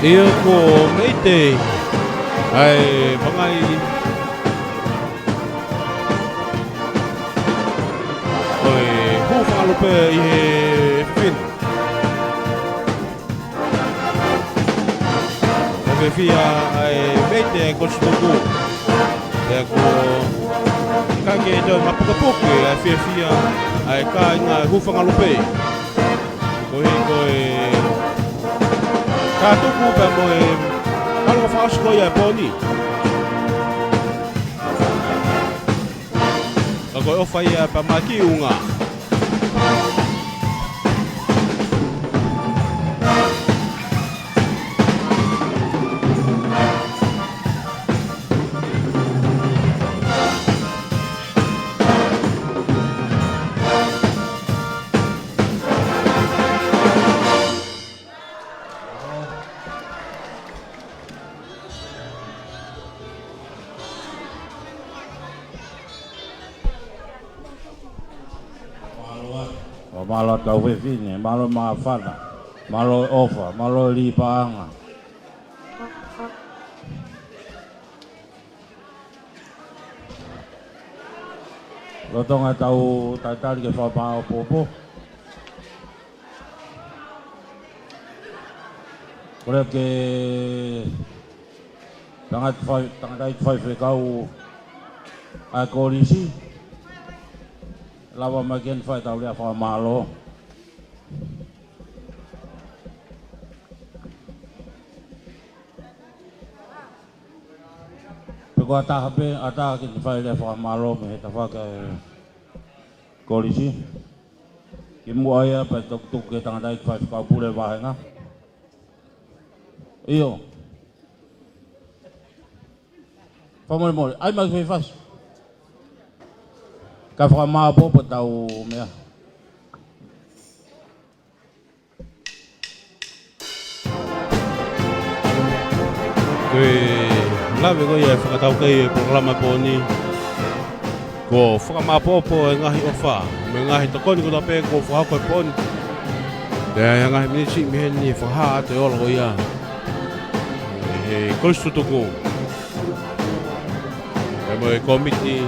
Ia ko meite ai pangai oi hu whakalupe I he fin o me fia ai meite ai ko stuku ia ko kake do mapukapuke ai fia ai ka inga hu whakalupe ko ka tuku pa mo e kalo whakasko ia poni ako ofa ia pa makiunga malo tau wewhine, malo maafana, malo ofa, malo lipaanga. Lotonga tau tatari ke whapao popo. Kore ke tangatai whai whekau a korisi. Lawa makian whai tau rea whamalo. Peko atahape, atahakin whai rea whamalo me he tawhaka korisi. Ki muaya pa tuk ke tangatai whai whekau pure wahenga. Iyo. Pamole, ai mai foi fácil. Ka whakamā popo tau mea. Koe lawe koe e whakatau kei e programa pōni. Ko whakamā popo e ngahi ofa. Me ngahi takoni ko tape ko whakako e pōni. Te ngahi minisi miheni e whakaa te ola ko ia. E kolistu tuku. E mo e komiti.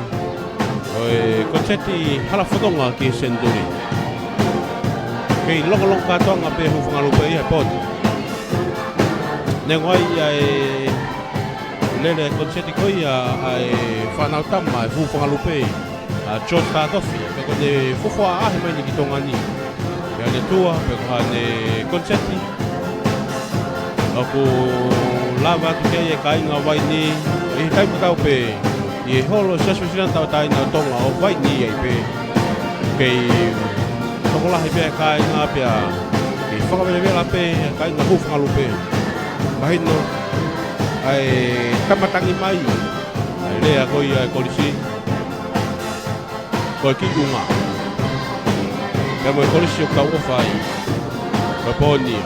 O e konseti hala whatonga ki Senduri. Kei longa katoanga pe hu whangalupe ia pōni. Nengoai ia e lele konseti ko ia e whanau tama e hu whangalupe. A George Tatofi. Peko ne whuwha ahe mai ni ki tonga ni. Ia ne tua, peko hane konseti. Aku lava tu kei e kainga wai ni e kai tau pe i holo saswisiran tau tai na tonga o wai ni e pe kei tokolahi pe kainga pe a kei whakamelewela pe kainga hufngalu pe mahino ai tamatangi mai ai lea koi ai kolisi koi ki unga kei mo kolisi o kau ofai koi pōnia.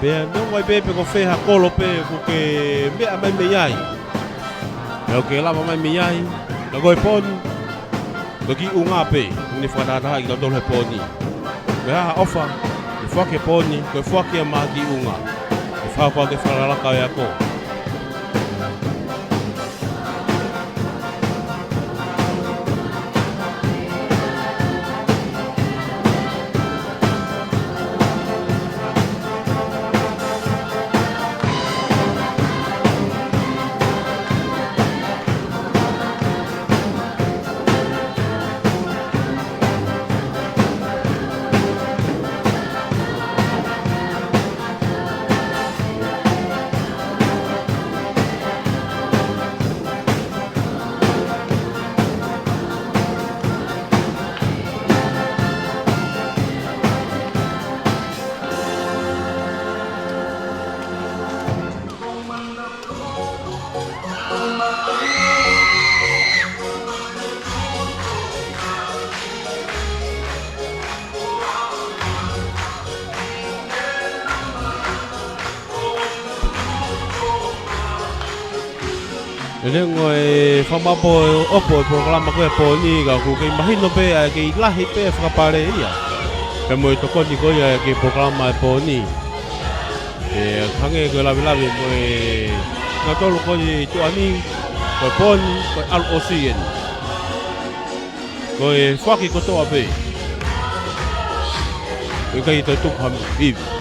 Pea no mai pepe ko feha kolo pe ko ke mea mai me ai. Yo ke lava mai me ai. Ko goi poni. Ko ki unga pe, ni whanata i tolo he poni. Pea ofa, i whake poni, ko whake ma ki unga. I whakua ke whanaraka e ako. Lengo e whamapo opo e programa koe pōni ka ku kei mahino pe a kei lahi pe whakapare ia. Ka mo e tokoni koe a kei programa e pōni. E hange koe lawi mo e ngā tolu koe i tuani, koe pōni, koe al-osien. Koe whaki kotoa pe. Koe kai toi tukham iwi.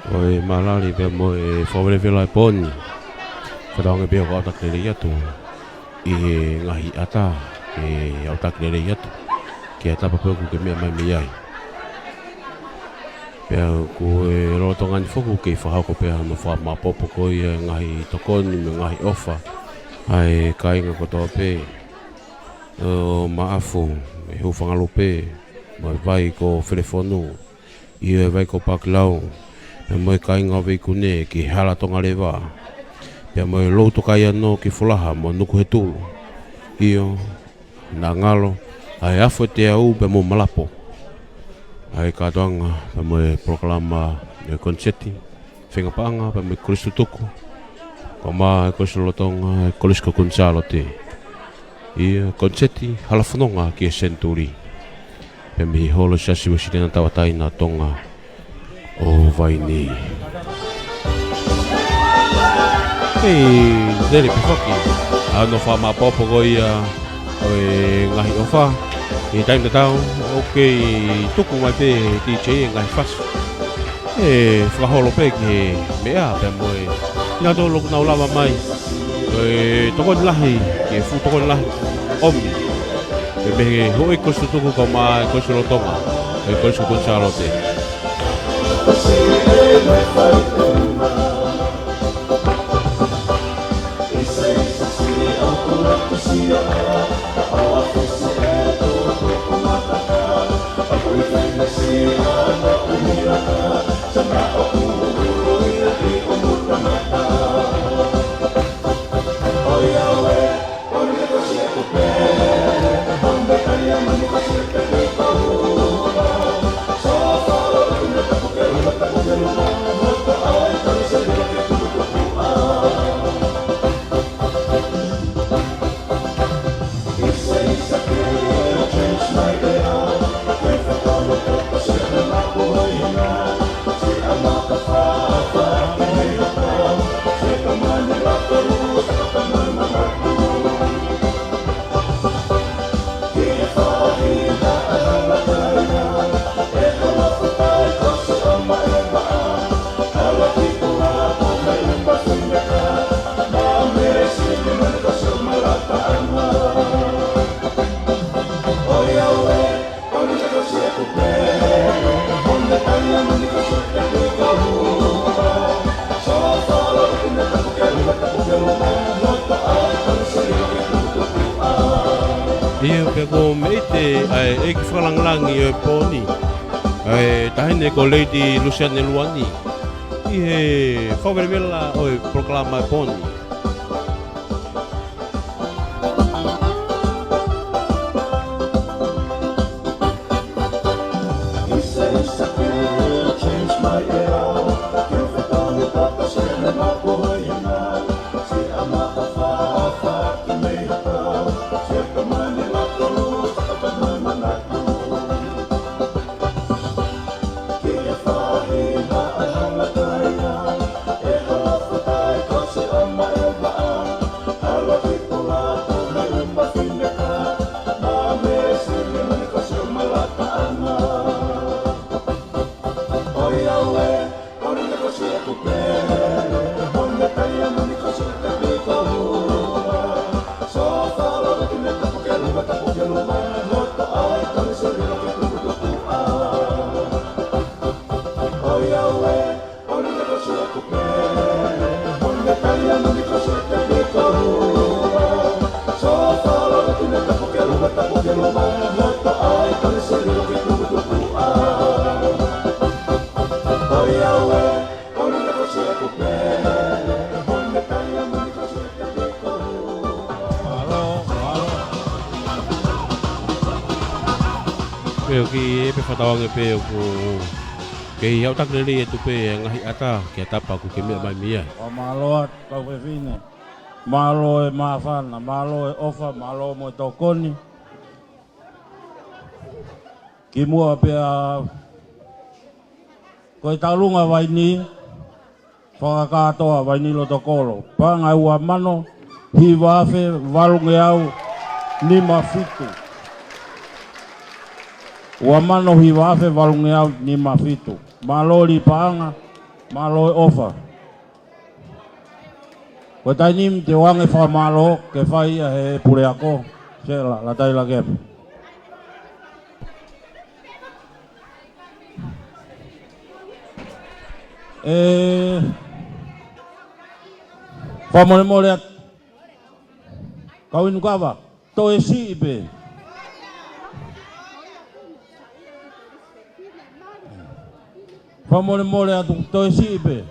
Oi malali pe mo e fawele vela e poni. Whataonga pia ko autak lele atu. I ngahi ata e autak lele atu. Ki ata papeku ke mea mai mei ai. Pea ko e roto ngani foku ke whahako pea no wha mapopo ko i ngahi tokoni me ngahi ofa. Ai kainga kotoa pe. O maafu e hu whangalope. Mai vai ko telefonu. I e vai ko paklau. Pea moe kainga vei kune ki hala tonga lewa. Pea moe louto kai anō ki fulaha mo nuku he tulu. Io, nā ngalo, ai afu e te au pe mo malapo. Ai katoanga, pe moe proklama e konseti. Whengapaanga, pe moe Kristu tuku. Ko maa e Kristu lotonga, e Kristu kunsalo te. Ia, konseti, halafononga ki e senturi. Pe mi holo sasi wa sirena tawatai na tonga. O vaini. Hei, dere pe whaki. Ano wha mapopo ko ia e ngahi ofa. I taim te tau, ok, tuku mai pe DJ e ngahi whasu. E whakaholo pe ki mea pe moe. Ina tō loku nau lava mai. E tokoni lahi, ki e fu tokoni lahi. Omi. E mehe hoi kosu tuku ko maa e kosu lotonga. E kosu kunsalo te. Ia pe ko meite ai ek whalanglangi e poni. Ai tahine ko Lady Luciane Luani. I he whawerewela o e proklama e poni. Peo ki e pe whatawange peo ko ke iau tak lele e tupe e ngahi ata ke tapa ku ke mea mai mia. O maloa tau e whine. Malo e mawhana, malo e ofa, malo mo e tokoni. Ki mua pea koe taulunga waini, whakakatoa waini lo tokoro. Panga ua mano, hi wafe, walunge au, nima fitu. Ua mano hi wafe, walunge au, nima fitu. Maloli panga, malo e ofa. Ko tainim te wange wha malo ke whai he pure ako. Se la tai la gem. Wha mole mole at. Kau inu kawa. To e si ipe. Wha mole mole atu to e si ipe.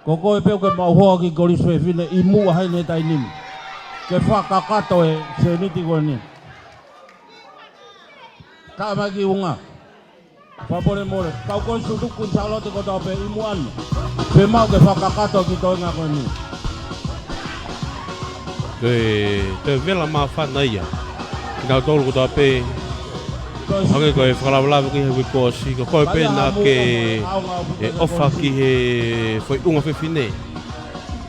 Ko koe peo ke mauhoa ki Kolisu e whine i mua haine tai nimi. Ke whakakato e se niti koe ni. Ka mai ki unga. Wha mole mole. Kau Kolisu tuku Charlotte ko tau pe i mua anu. Pe mau ke whakakato ki toinga koe ni. Te vela ma whanai ia. Kina tolu ko tau pe. Hake koe whakalawalawe ki he wikosi. Ko koe pēna ke ofa ki he whai unga whiwhine.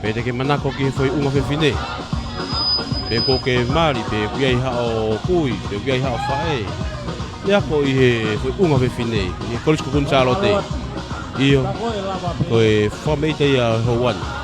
Pēne ke manako ki he whai unga whiwhine. Pē ko ke mari, pē kuia i hao kui, pē kuia i hao whae. Ia ko i he whai unga whiwhine. I Kolisu Kunsalo te. Iyo. Koe whameita ia hauani.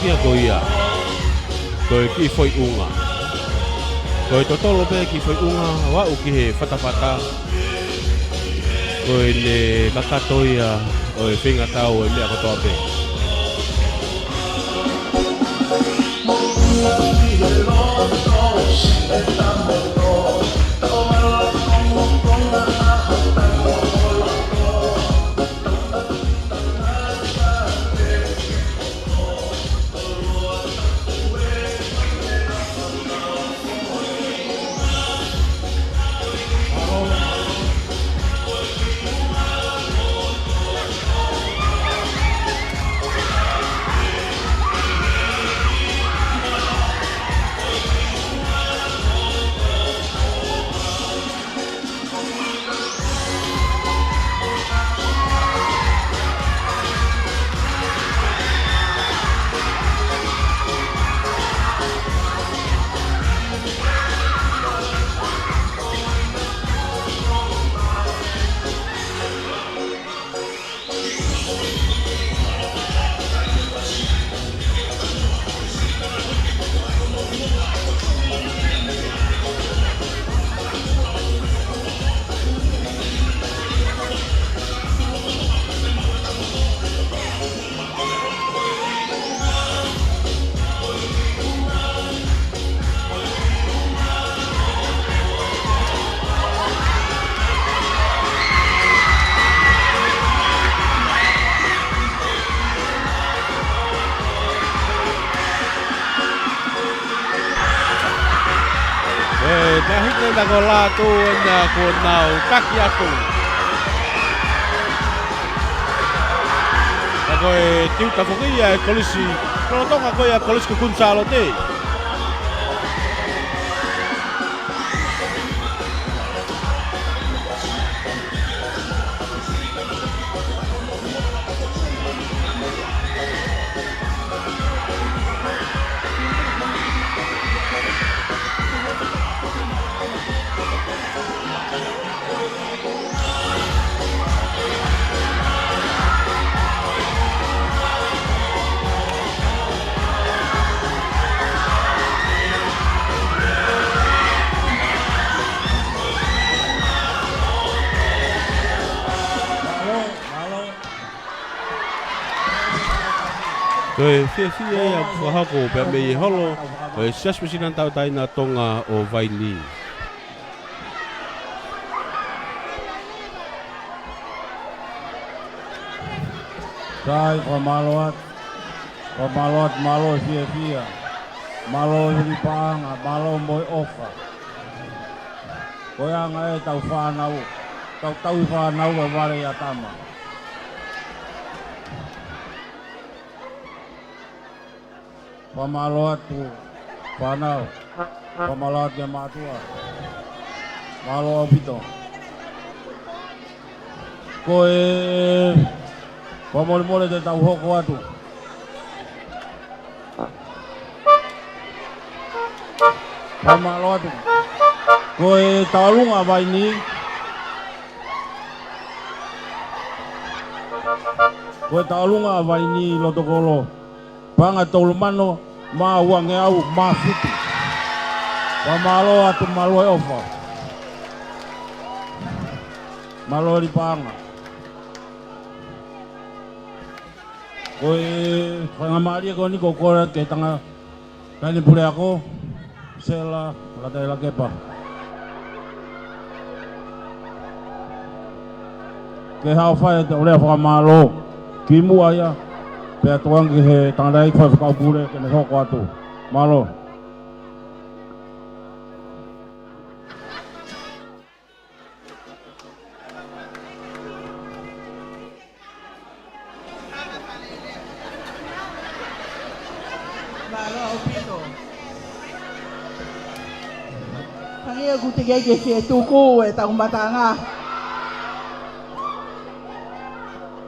Kia ko ia. Koe ki whai unga. Koe totolo pe ki whai unga wa uki he whatawhata. Koe ne kakato ia o e whinga tau e mea katoa pe. Nahikna ko lato na ko nau kakiatu. Ako e tiuta fokia e Kolisi. Kono tonga ko ia Kolisu Kunsalo te. Koe fia ia whahako pia me holo koe siasmesinan tau taina tonga o Vaini. Sai pamaloat malo fia malo hili panga malo moi ofa koe anga e tau whanau tau whanau e ware ia tama pamaloat tu whanau pamaloat ke matua malo pito koe pamole te tau hoko atu pamaloat koe talunga Vaini koe talunga Vaini lotokolo panga tolumano ma wange au ma fitu pamalo atu malo ofa malo di panga koe pangamari ko ni kokora ke tanga kali pule ako sela la kepa ke hau fai te ole fa malo kimu aya pe tuang ke he tandai fa ka pule ke ne hoko atu malo Tangia kutige ke fie tuku e tau matanga.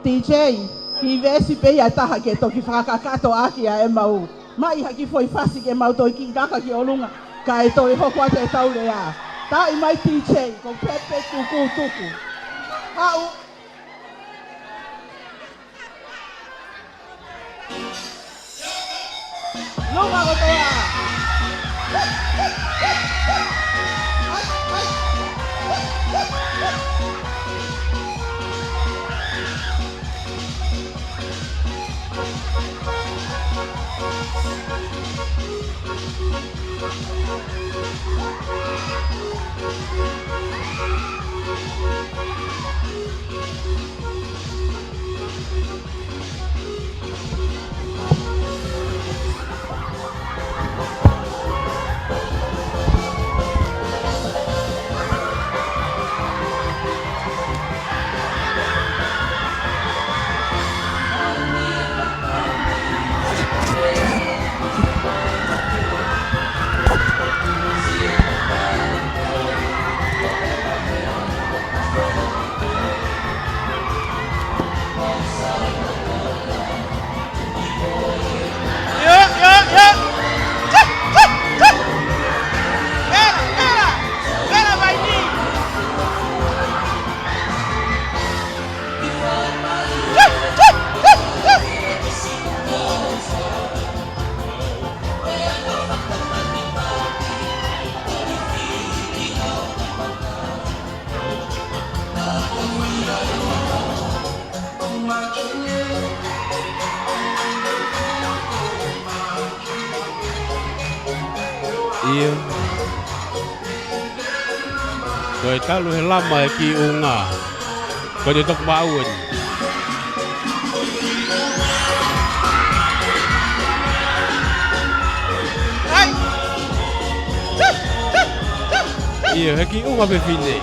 DJ, ki vesi pe ia taha ke toki whakakato aki a e mau. Mai haki foi fasi ke mau toi ki kaka ki olunga. Ka e toi hoko ate e tau lea. Ta i mai DJ, ko pepe tuku. Au. Lunga ko toa. Ia koe talu he lama e ki unga koe te tok mauen ia he ki unga pe fine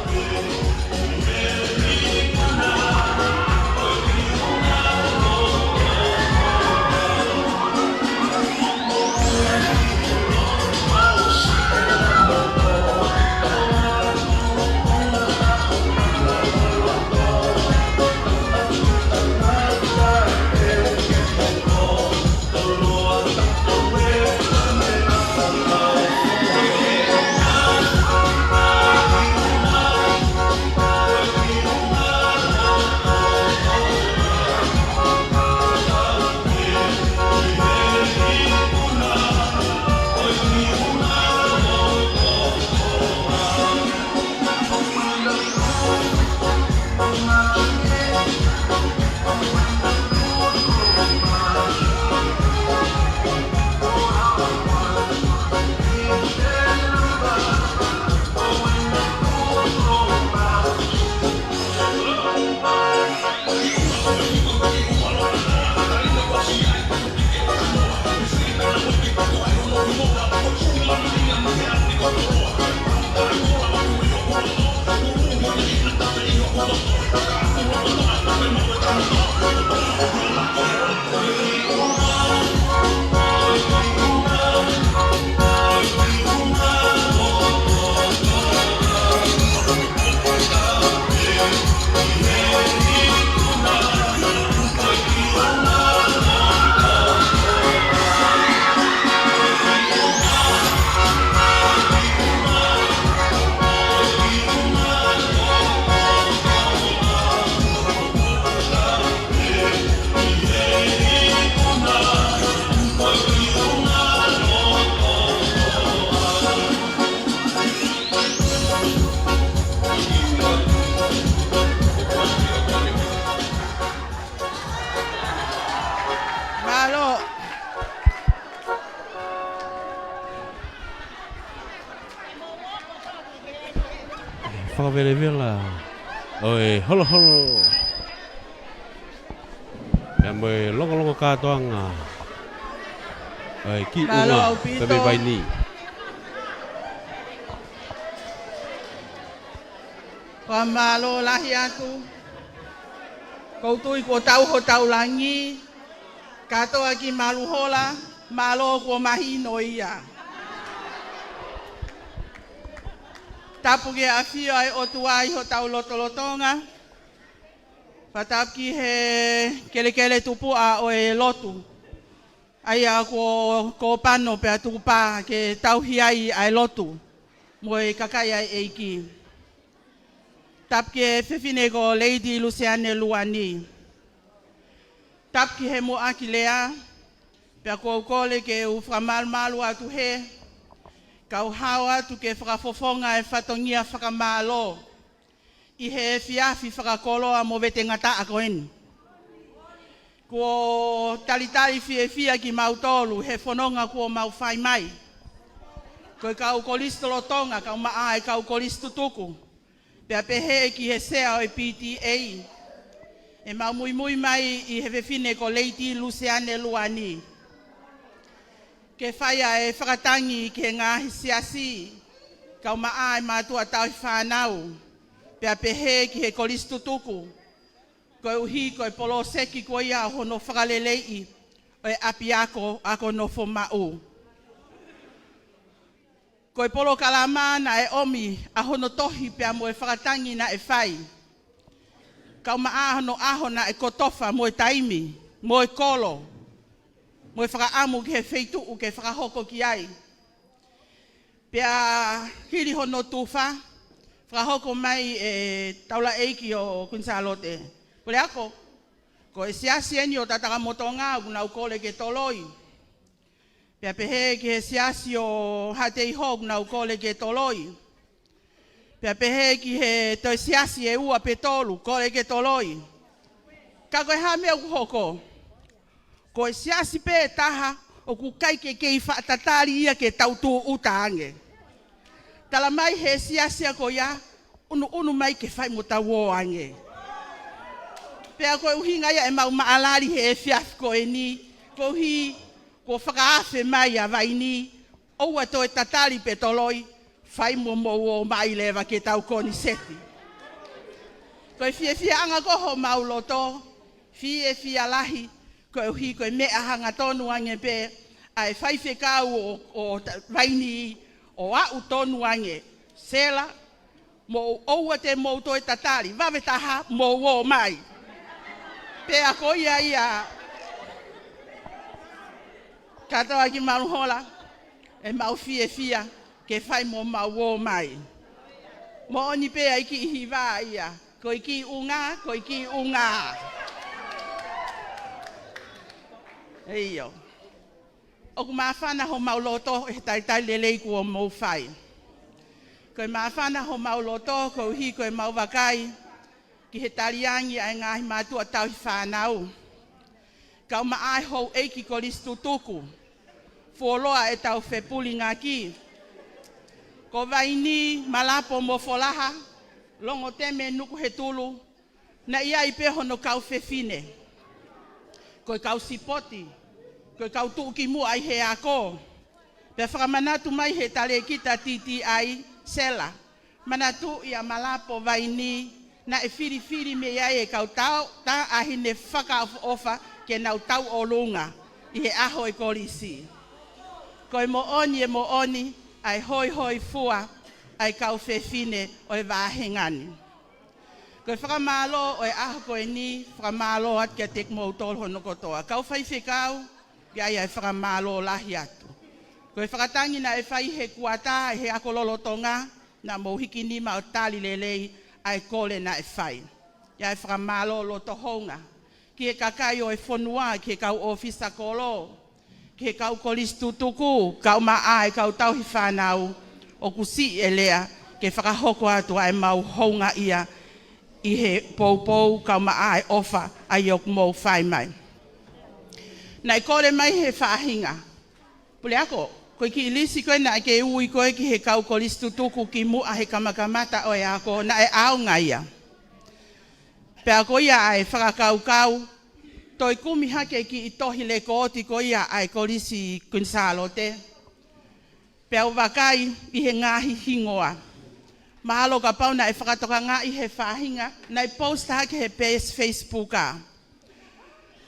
whakawelewela. Oi, holo holo. Pea moe longo kātoanga. Oi, ki unga, pepe vaini. Pamalo lahi atu. Koutui ko tau ho tau langi. Katoa ki maluhola. Malo ko mahi noia. Tapu ke awhio ai o tuai ho tau lotolotonga. Patap ki he kele tupu a o e lotu. Ai a ko pano pe atupa ke tau hiai ai lotu. Mo e kakai ai eiki. Tap ke fefine ko Lady Luciane Luani. Tap ki he mo aki lea. Pea ko kole ke u whakamalmalu atu he. Kau hawa tu ke whakafofonga e whatongia whakamalo. I he fiafi whakakolo a mo vete ngata a koeni. Ko talitari fia ki mautolu he whanonga ko mau whai mai. Ko kau kolisto lotonga, kau maa e kau kolisto tuku. Pea pehe ki he sea o e PTA. E mau mui mai i he whewhine ko Lady Luciane Luani. Ke whaia e whakatangi ke ngā hisiasi, kau maa e mātua tau i whanau, pea pehe ki he kolistu tuku, koe uhi koe polo seki koe ia hono whakalelei, o e api ako no whomau. Koe polo kalama na e omi, a hono tohi pea mo e whakatangi na e whai. Kau maa hono aho na e kotofa mo e taimi, mo e kolo, mo e whakaamu ki he wheituu ke whakahoko ki ai. Pea hiri hono tuwha, whakahoko mai e taula eiki o Kunsalote. Kore ako, ko e siasi eni o tataka motonga unau kole ke toloi. Pea pehe ki he siasi o hatei ho unau kole ke toloi. Pea pehe ki he toi siasi e ua petolu kole ke toloi. Kako e hame au hoko. Ko e siasi pe taha o ku kai ke kei whaatatari ia ke tautu utaange. Tala mai he siasi a ko ia, unu mai ke whai mo tau ange. Pea ko uhinga ia e mau maalari he fiaf ko e ni, ko uhi ko whakaafe mai a vaini, oua to e tatari pe toloi, whai mo o mai lewa ke tau koni seti. Ko e fia anga koho mau loto, fia lahi, ko uhi ko mea hanga tonu ange pe ai whaife kau o vaini o au tonu ange sela mo oua te mo to e tatari wawe taha mo o mai pe a ko ia katoa ki maruhola e mau fia ke whai mo mau o mai mo oni pe ai ki hiwa ia ko iki unga Eio. O ku mawhana ho mauloto e taitai lelei kua mou whai. Ko e mawhana ho mauloto ko uhi ko e mau wakai ki he tariangi ai ngahi mātua tau hi whanau. Kau maai hou eiki ko listu tuku. Fuoloa e tau whepuli ngā ki. Ko vaini malapo mo folaha, longo teme nuku he tulu, na ia i peho no kau whewhine. Ko kau sipoti, ko kau tuki mu ai he ako. Pe whakamanatu mai he tale kita titi ai sela. Manatu ia malapo vaini na e whiri me ai e kau tau ta ahine whakaofa ke nau tau o lunga i he aho e korisi. Ko e mo oni ai hoi fua ai kau whewhine o e wāhengani. Ko whakamalo o e aho koe ni, whakamalo at kia tek mou tol hono kotoa. Kau whaiwhekau, kia ia e whakamalo lahi atu. Ko e whakatangi na e whai he kuata, he akololotonga, na mou hiki nima o tali lelei, ai kole na e whai. Ia e whakamalo loto honga. Ki he kakai o e whonua, ki he kau ofisa kolo, ki he kau kolistu tuku, kau maa e kau tauhi whanau, o kusi e lea, ke whakahoko atu ai mau honga ia, i he pou kau maa e ofa ai ok mou whai mai. Nei kore mai he whahinga. Pule ako, Koe ki ilisi koe na ke ui koe ki he kau kolisi tutuku ki mua he kamakamata o e ako na e au ngaia. Pea ko ia ai whakakau-kau, toi kumi hake ki i tohi le kooti ko ia ai kolisi Quinsalo te. Pea wakai i he ngahi hingoa. Mahalo ka pau na e whakatoka ngā i he whahinga, na i posta hake he Facebook a.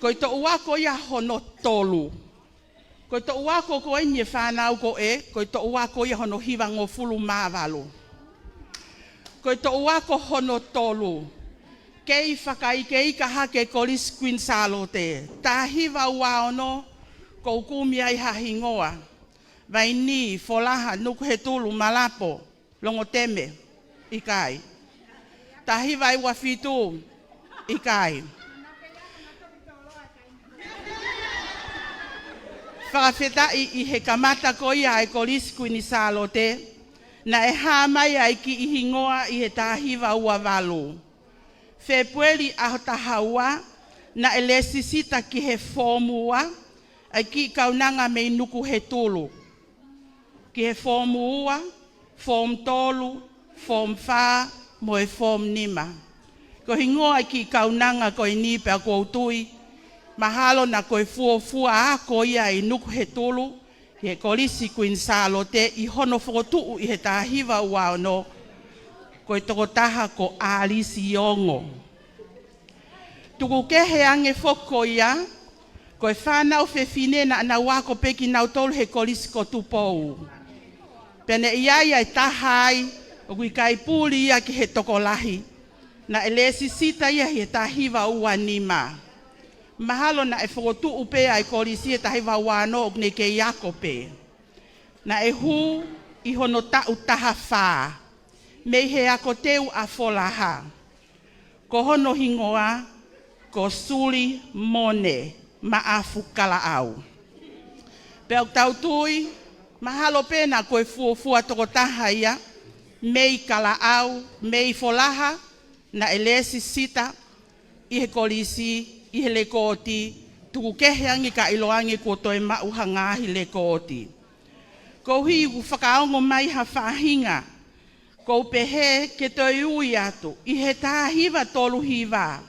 Koi to ua ko ia hono tolu. Koi to ua ko ko e nye whanau ko e, koi to ua ko ia hono hiwa ngō fulu māwalu. Koi to ua ko hono tolu. Kei whakai kei ka hake kolisi Quinsalo te. Tā hiwa ua ono, ko kumia i hahingoa. Vai ni, folaha, nuku he tulu, malapo, longo teme, ikai. Tā hiwa i wafitu, ikai. Whakawhetai i he kamata ko ia ai kolisi Quinsalo te, na e hāmai ai ki i hingoa i he tā hiwa ua walu. Whepueli aho tahaua na e lesisita ki he fōmua ai ki kaunanga me nuku he tulu. Ki he fōmua, fōm tolu, fōm whā, mo e fōm nima. Ko hingoa ai ki kaunanga ko i nipe a koutui, mahalo na koe fuafua a ko ia i nuku he tulu, ki he kolisi Quinsalo te i hono whokotuu i he tāhiwa ua ono, koe tokotaha ko Alisi Ongo. Tuku kehe ange whoko ia, koe whanau whewhine na wako peki nau tolu he kolisi ko tupou. Pene ia e tahai, o kui kai puli ia ki he tokolahi, na e lesi sita ia he tahiwa ua nima. Mahalo na e whokotu upe ai kolisi e tahiwa ua ano o ne ke iako pe. Na e hu i hono tau taha whaa. Mei he ako teu a folaha. Ko hono hingoa, ko suli mone ma afu kala au. Pea tau tui, mahalo pena koe fuafua toko taha ia, mei kala au, mei folaha, na elesi sita, i he kolisi, i he le kooti, tuku kehe angi ka iloangi ko toi mauha ngahi le kooti. Ko hui u whakaongo mai ha whahinga, ko pehe ke toi ui atu, i he tāhiwa tolu hiwa.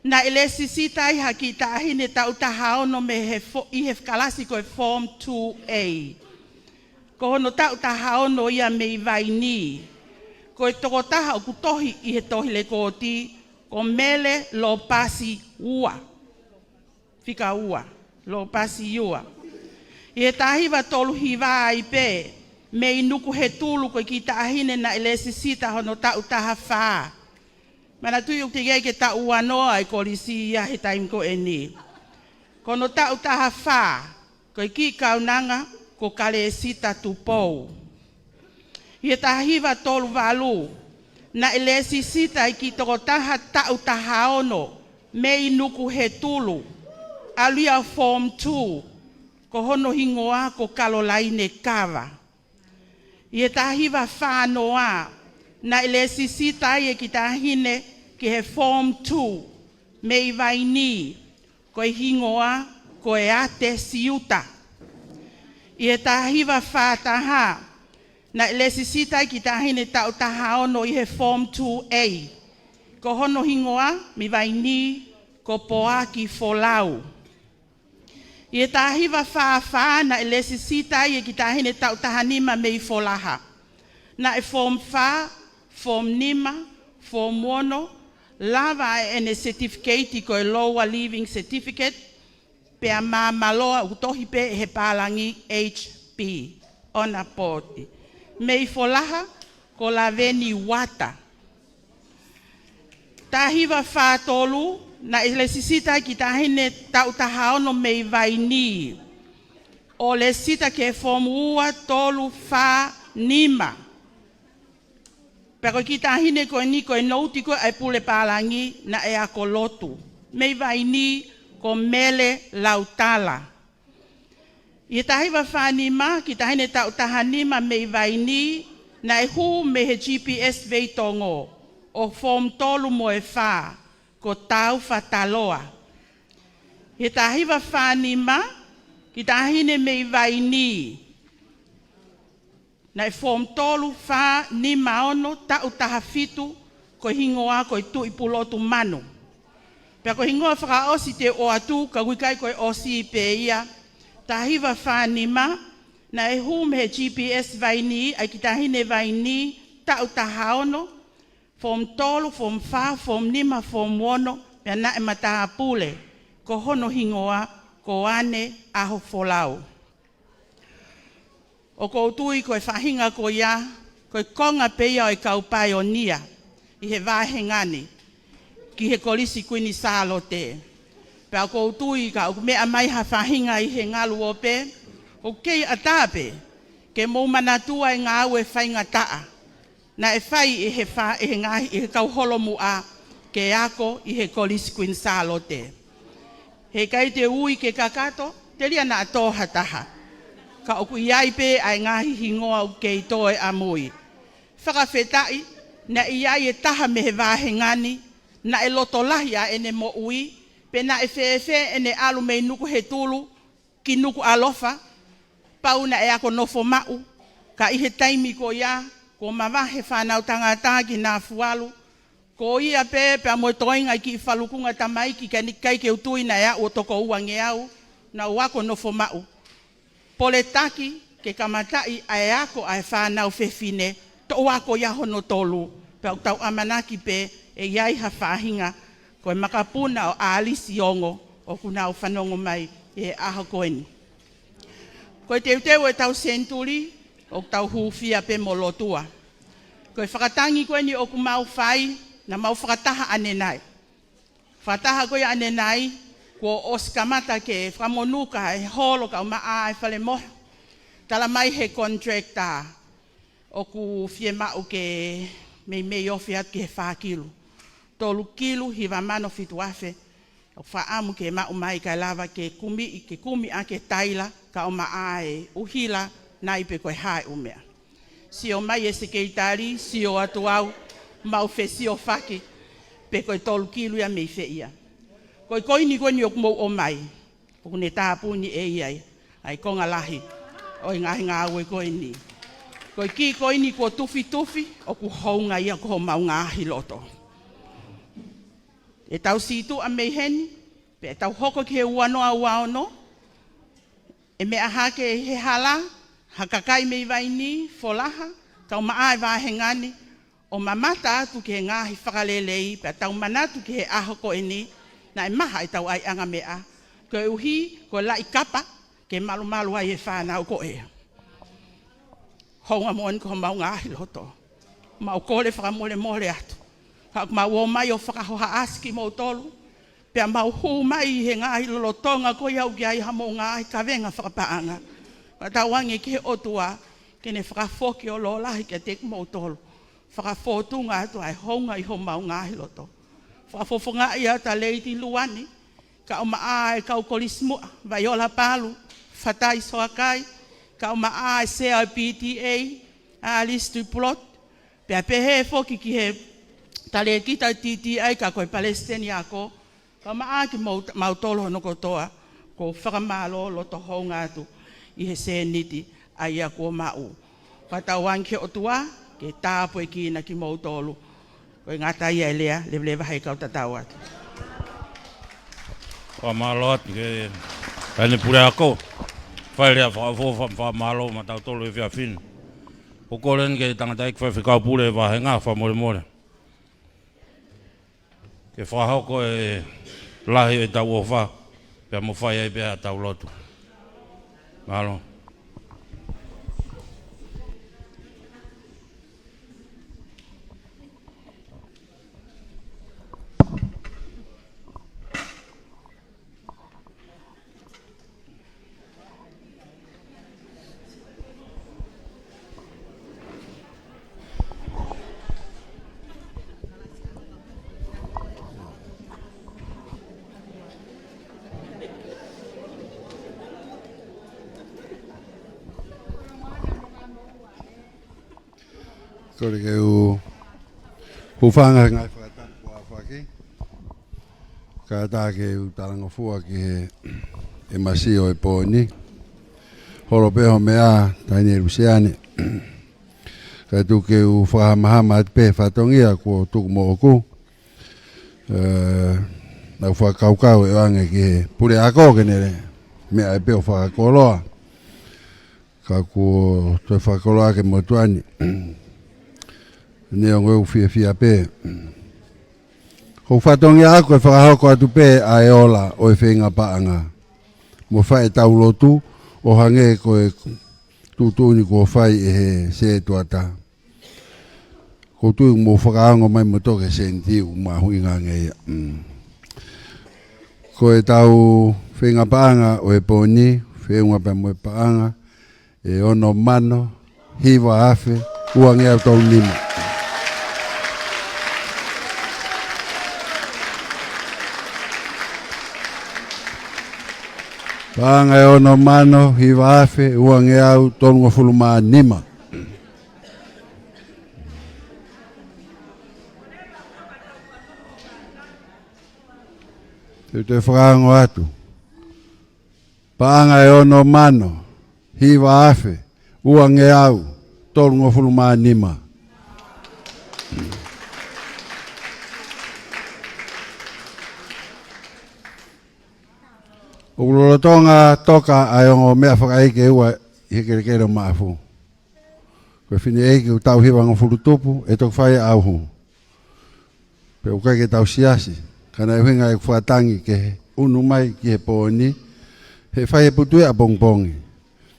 Na elesi sita iha ki tāhine tau tahaono me i he kalasi koe Form 2A. Ko hono tau tahaono ia me i vaini. Ko e toko taha o kutohi i he tohi le kōti, ko mele lo pasi ua. Whika ua, lo pasi ua. I he tāhiwa tolu hiwa ai pe, me i nuku he tulu koe ki tāhine na elesi sita hono tau taha whaa. Mana tui o te ke tau wanoa ai kolisi ia he taim ko e ni. Kono tau taha whaa, koe ki kaunanga ko kale sita tupou. I he tahiwa tolu walu, na elesi sita i ki toko taha tau taha ono, me i nuku he tulu. Alia Form 2, ko hono hingoa ko kalolaine kawa. I he tahiwa whanoa, na elesi sita i ki tahine ki he Form 2, me i vaini, ko i hingoa ko e ate siuta. I he tahiwa whataha, na elesi sita i ki tahine tau taha ono i he Form 2A, ko hono hingoa mi vaini ko poaki folau. I he tahiwa wha na elesi sita i ki tahine tau taha nima me i folaha. Na e Form 5, Form 5, Form 1, lava ene certificate ko e lower living certificate, pea maloa utohi pe he palangi HP, ona poti. Me i folaha ko la veni wata. Tahiwa whātolu, na elesisita ki tahine tau tahaono me i vaini. O le sita ke Form 1, tolu, wha, nima. Pero ki tahine ko ni ko nouti ko ai pule palangi na e ako lotu. Me vaini ko mele lautala. I tahiwa whanima ki tahine tau tahanima me vaini na e hu me he GPS veitongo o Form tolu mo e wha ko tau whataloa. I tahiwa whanima ki tahine me vaini Na e form tolu fa ni maono ta utaha fitu ko hingoa ko tu ipulotu manu. Pea ko hingoa whaka osi te o atu ka wikai ko osi pe ia. Ta hiva fa nima na e hum he GPS vaini ai ki tahine vaini ta utaha ono. Form tolu, form fa, form nima, form wono. Pea na e mataha pule ko hono hingoa ko ane aho folau. O ko tui koe whahinga ko ia, koe konga peia o e kaupai o nia, i he wāhengani, ki he kolisi kuini sālo te. Pea ko tui ka o mea mai ha whahinga i he ngalu o pe, o kei atape, ke mou manatua e ngā au e whainga taa, na e whai i he ngahi i he kauholo mua, ke ako i he kolisi kuini sālo te. He kai te ui ke kakato, te lia na atoha taha. Ka oku iai pe ai ngahi hingoa u kei toe a mui. Whakawhetai, na iai e taha me he wāhengani, na e loto lahi a ene mo ui, pe na e whewhe ene alu mei nuku he tulu, ki nuku alofa, pau na e ako nofo mau, ka i he taimi ko ia, ko mawahe whanau tangata ki nā fualu, ko ia pe a moe toinga ki i whalukunga tamai ki kai ke utui na ea o toko uange au, na uako nofo mau. Pole taki ke kamatai ai ako ai whanau whewhine, to wako ia hono tolu, pe au tau amanaki pe e iai ha whahinga, koe makapuna o aalisi ongo, o kuna o whanongo mai e aho koeni. Koe te uteu e tau senturi, o tau hufia pe molotua. Koe whakatangi koeni o kumau whai, na mau whakataha anenai. Whakataha koe anenai, ko oskamata ke whamonuka e holo ka maa e whale moha. Tala mai he contractor o ku fie mau ke mei ofi at ke 4 kilu. Tolu kilu hiva mano fitu afe. O whaamu ke mau mai ka lava ke kumi a ke taila ka o maa e uhila na ipe koe hae umea. Si o mai e se keitari, si o atu au, mau fe si o whaki, pe koe tolu kilu ia mei fe ia. Koe ni koe ni o kumou o mai, o kune tāpuni e iai, ai konga lahi, o i ngahi ngā ue koe ni. Koe ki koe ni kua tufi, o ku hounga ia ko mau ngahi loto. E tau situ a mei heni, pe e tau hoko ki he uanoa uaono, e mea hake he hala, hakakai mei vaini, folaha, kau maa e wāhengani, o mamata atu ki he ngahi whakalelei, pe tau manatu ki he aho koe ni, na e maha e tau ai anga mea, koe uhi, koe lai kapa, ke malu ai e whanau ko ea. Honga moan ko mau ngahi loto. Mau kole whakamole atu. Hak mau o mai o whakahoha aski mo tolu, pea mau hu mai he ngahi lolotonga ko iau ki ai hamo ngahi ka venga whakapaanga. Watawangi ke otua, ke ne whakafoki o lolahi ke tek mo tolu. Whakafotunga atu ai honga i ho mau ngahi loto. Whakafofonga ia ta leiti luani, ka o maa e kau kolismua, vai ola palu, whatai soakai, ka o maa e sea PTA, a listu plot, pea pehe foki ki he tale kita TTA ka koe Palestini ako, ka maa ki mau tolo no kotoa, ko whakamalo loto honga atu, i he seniti ai a ko mau. Whatauang ke otua, ke tāpo e ki na ki mau tolo, koe ngata ia e lea, lewa hei kau tatau atu. Whamalo atu ke ane pure ako. Whai rea whamalo ma tau tolo e whia whinu. O koren ke tangata ik whai pure e wahenga whamore. Ke whahoko e lahi e tau o wha. Pea mo whai e pea tau lotu. Mahalo. Kore ke u whanga ngai whakatapu a whaki. Ka tā ke u taranga fua ki he masio e pōni. Horo peho mea taini e ruseane. Ka tu ke u whahamahama at pe whatongia ko tuku mo oku. Na whakaukau e wange ki he pure ako kenere. Mea e pe o whakakoloa. Ka ko toi whakakoloa ke motuani. Neo ngoi fia pe. Ko whatongia ako e whakahoko atu pe a e ola o e whenga paanga. Mo whae tau lotu o hange ko e tutuni ko whai e he se tuata. Ko tui mo whakaango mai mo toke senti u mahui ngā ngeia. Ko e tau whenga paanga o e poni, whenga pa mo e paanga, e ono mano, hiwa afe, ua ngea tau lima. Paanga e ono mano, hiwa afe, ua ngea tau ngofuluma nima. Te whakaango atu. Paanga e ono mano, hiwa afe, ua ngeau, tolu ngofuluma nima. O lolotonga toka ai ongo mea whakaike ua hekerekero maafu. Koe whini eike u tau hiwa ngofulutupu, e toku whai auhu. Pe ukaike tau siasi. Kana e winga e whatangi ke unu mai ki he pōni, he whai e putui a bongbongi.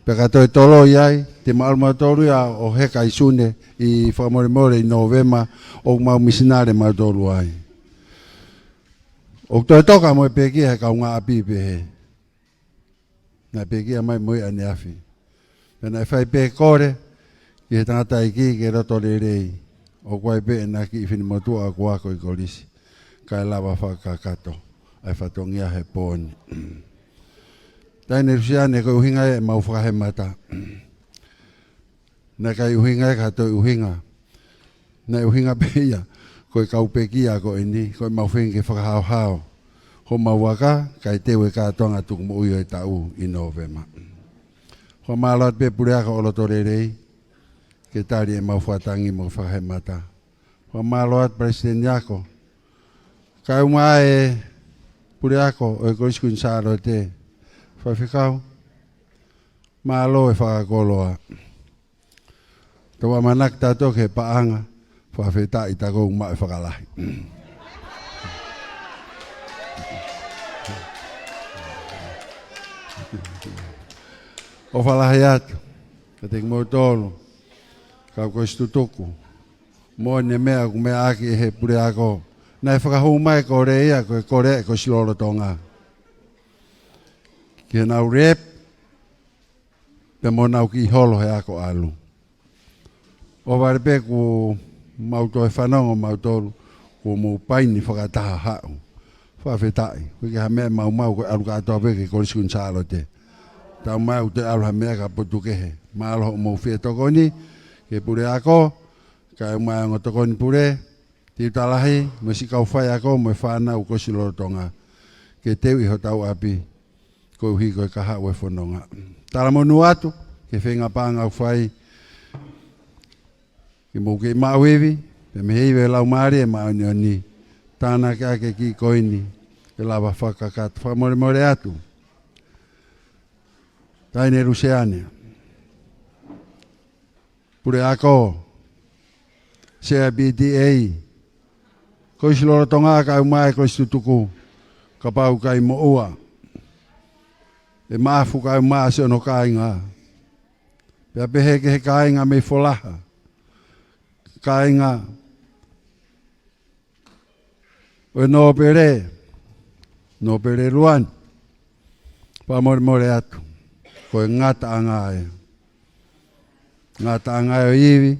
Pe kato e tolo iai, te maalma tolu ia o heka i sune i whamoremore i novema o mau misinare mau tolu ai. O toi toka mo e pekia he kaunga api pe he. Na pekia mai moi ane afi. Pena e whai pe kore, ki he tangata i ki ke roto le rei. O kwai pe na ki i whinimatua a kuako i kolisi. Kai lava whakakato, ai whatongia he pōni. Taine rusiane ko uhinga e mau whakahemata. Na kai uhinga e kato uhinga. Na uhinga peia, ko i kaupekia ko ini, ko i mau whingi whakahao-hao. Ho mau waka, kai tewe kātonga tuku mo uio e tau i novema. Ho māloat pe pureaka olotorerei, ke tari e mau whatangi mo whakahemata. Ho māloat presidenti ako, kai uma e pure ako o e koriskun saro te. Whawhikau. Malo e whakakoloa. Tawa manak tato ke paanga. Whawhita i tako uma e whakalahi. O whalahi atu. Ka te mo tolu. Kau koistutuku. Mo ne mea ku mea aki e he pure ako. Nai whakahou mai ko reia ko e kore ko silolo tonga. Ki nau rep, pe mo nau ki holo he ako alu. O warepe ku mauto e whanongo mautoru, ku mu paini whakataha hau. Whawhetai, wiki ha mea mau ko alu katoa peke ko riskun salo te. Tau mau te alu ha mea ka potu kehe. Maalo ho mo whia tokoni, ke pure ako, ka umai ango tokoni pure, Ti talahi, mesi kau whai ako, mo e whanau ko silorotonga. Ke teu iho tau api, ko uhi ko e kaha ue whanonga. Tala monu atu, ke whenga pāngau whai, ke mou ke mauevi, pe me heiwe lau maari e maoni oni, tāna ke ake ki koini, ke lawa whakakatu, whamore more atu. Taine ruseane. Pure ako, sea BDA, ko siloro tonga ka umai ko istutuku ka pau kai mo ua e maafu ka umai se no kainga pe pehe ke kainga me folaha kainga o no pere ruan pa more atu ko ngata anga o iwi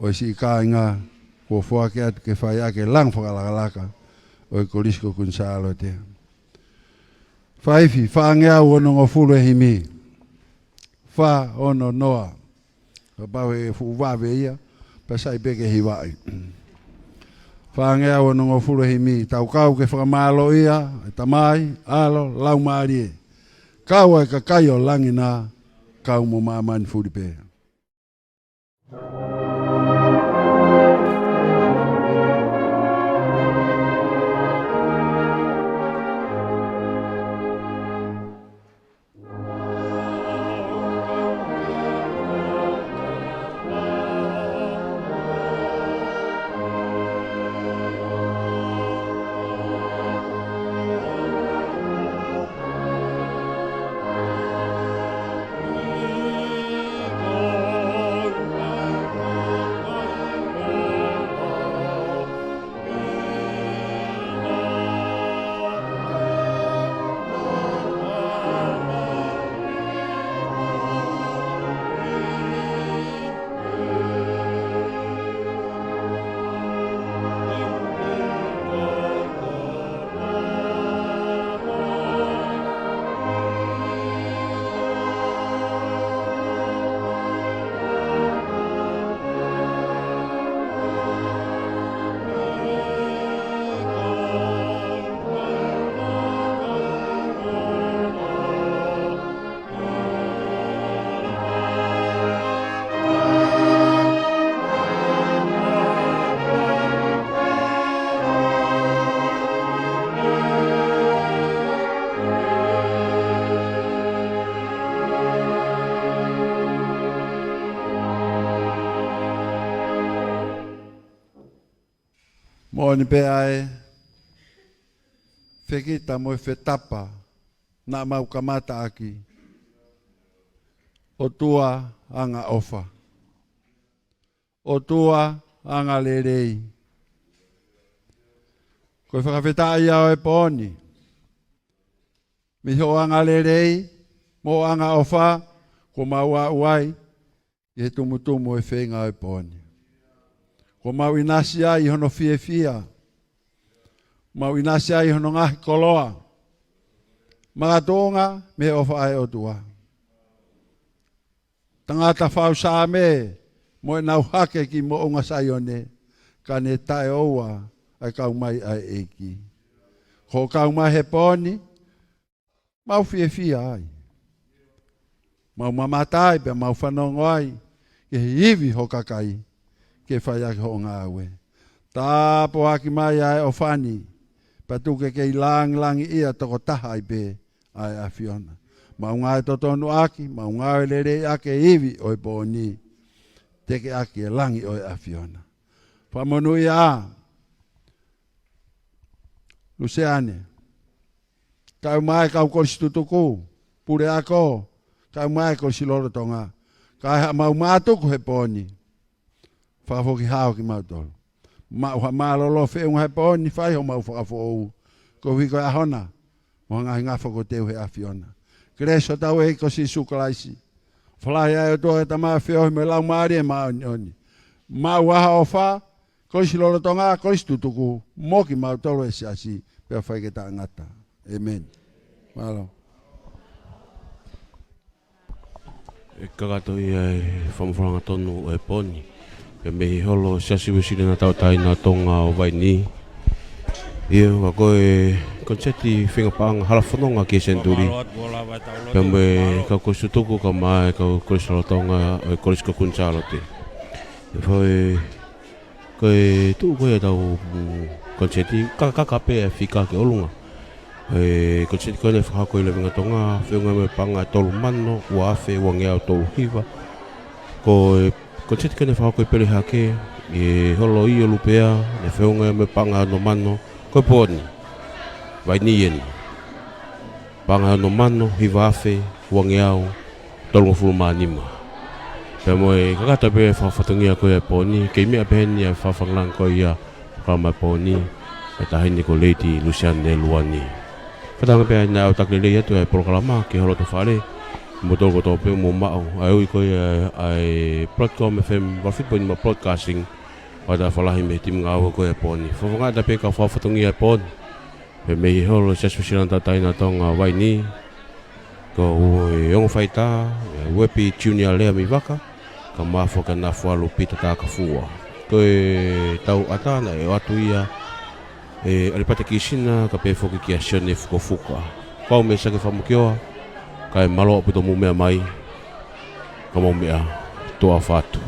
o si kainga ko foa ke atu ke whai ake lang whakalakalaka o e korisko kun saalo te. Whaifi, whaangea ono ngō fulu e himi. Wha ono noa. Ka pau e fuwawe ia, pasai peke hiwai. Whaangea ono ngō fulu e himi. Tau kau ke whakamalo ia, e tamai, alo, lau maari e. Kau e ka kai o langi nā, kau mo maamani furipe. Mo ni pe ai fekita mo fetapa na mau kamata aki. O tua anga ofa. O tua anga lerei. Koe whakawhetai au e pōni. Mi ho anga lerei, mo anga ofa, ko maua uai, i he tumutumu e whenga au e pōni. Ko mau inasi ai hono fie fia. Mau inasi ai hono ngahi koloa. Magatonga me ofa ai o tua. Tangata whau sa me, mo e nau hake ki mo onga saione, ka ne tae oua, ai kau mai ai eki. Ko kau mai he pōni, mau fie fia ai. Mau mamatai pe mau whanongo ai, ke he iwi ho kakai, ke whai aki ho ngā aue. Tāpo aki mai ai o whani, patuke kei langi ia toko taha ai pe ai a Fiona. Mau ngai totonu aki, mau ngai lere ake iwi oi pōni, teke aki e langi oi a Fiona. Whamonu ia a, Luciane, kau mai kau kolisi tutuku, pure ako, kau mai kolisi loro tonga, kai mau mātuku he pōni, whafoki hao ki mau tolu. Mau ha mālolo whiunga he pōni, whai ho mau whakafou, ko hiko e ahona, mo ngahi ngafoko teu he a Fiona. Kreso tau e kosi sukalaisi, whalai ai o toa e tamaa whiohi me lau maari e maa oni. Mau aha o wha, kolisi loro tonga, kolisi tutuku, moki mau tolu e siasi, pia whai ke ta ngata. Amen. Malo. E kagato i ai whamwharanga tonu o e pōni. Pia mehi holo siasi wisire na tau taina tonga o vai ni. Ia wa koe konseti whingapaanga halafononga ki Senduri. Pia me ka kosutuku ka mai ka korisalotonga o e korisko kunsalote. Ia whai koe tuu koe tau konseti kakakape e whika ke olunga. Konseti koe ne whakako i le wingatonga, whiunga me panga tolu mano, ua awhi, ua ngeau tolu hiva. Koe konseti koe ne whakako i pere hake, i holo i o lupea, ne whiunga me panga no mano, koe pōni, vai ni eni. Panga no mano, hiva awhi, ua ngeau, tolu ngafuru manima. Pea moe kakata pe whawhatungia koe e pōni, kei mea peheni a whawhanglang koe ia whakamai pōni, e tahini ko Lady Luciane Luani. Whatanga pia nā au taklelei atu ai proklama ki holo te whare, mo tōko tō pēu mō mao, ai ui koe ai Broadcom FM, wawhiponi ma broadcasting, wata whalahi me timu ngā ua koe e pōni. Whawhanga ta pēka whawhatungi ai pōni, pe mehi holo saswasiranta taina tonga wai ni, ko ue ongo whaita, wepi junior lea mi waka, ka mawhoka nā whalu pita tā ka fua. Koe tau atana e atu ia, alipata kisina ka pe foki ki asione fuka. Pau me sake whamukioa, ka e malo apito mumea mai, ka maumea toa whatu.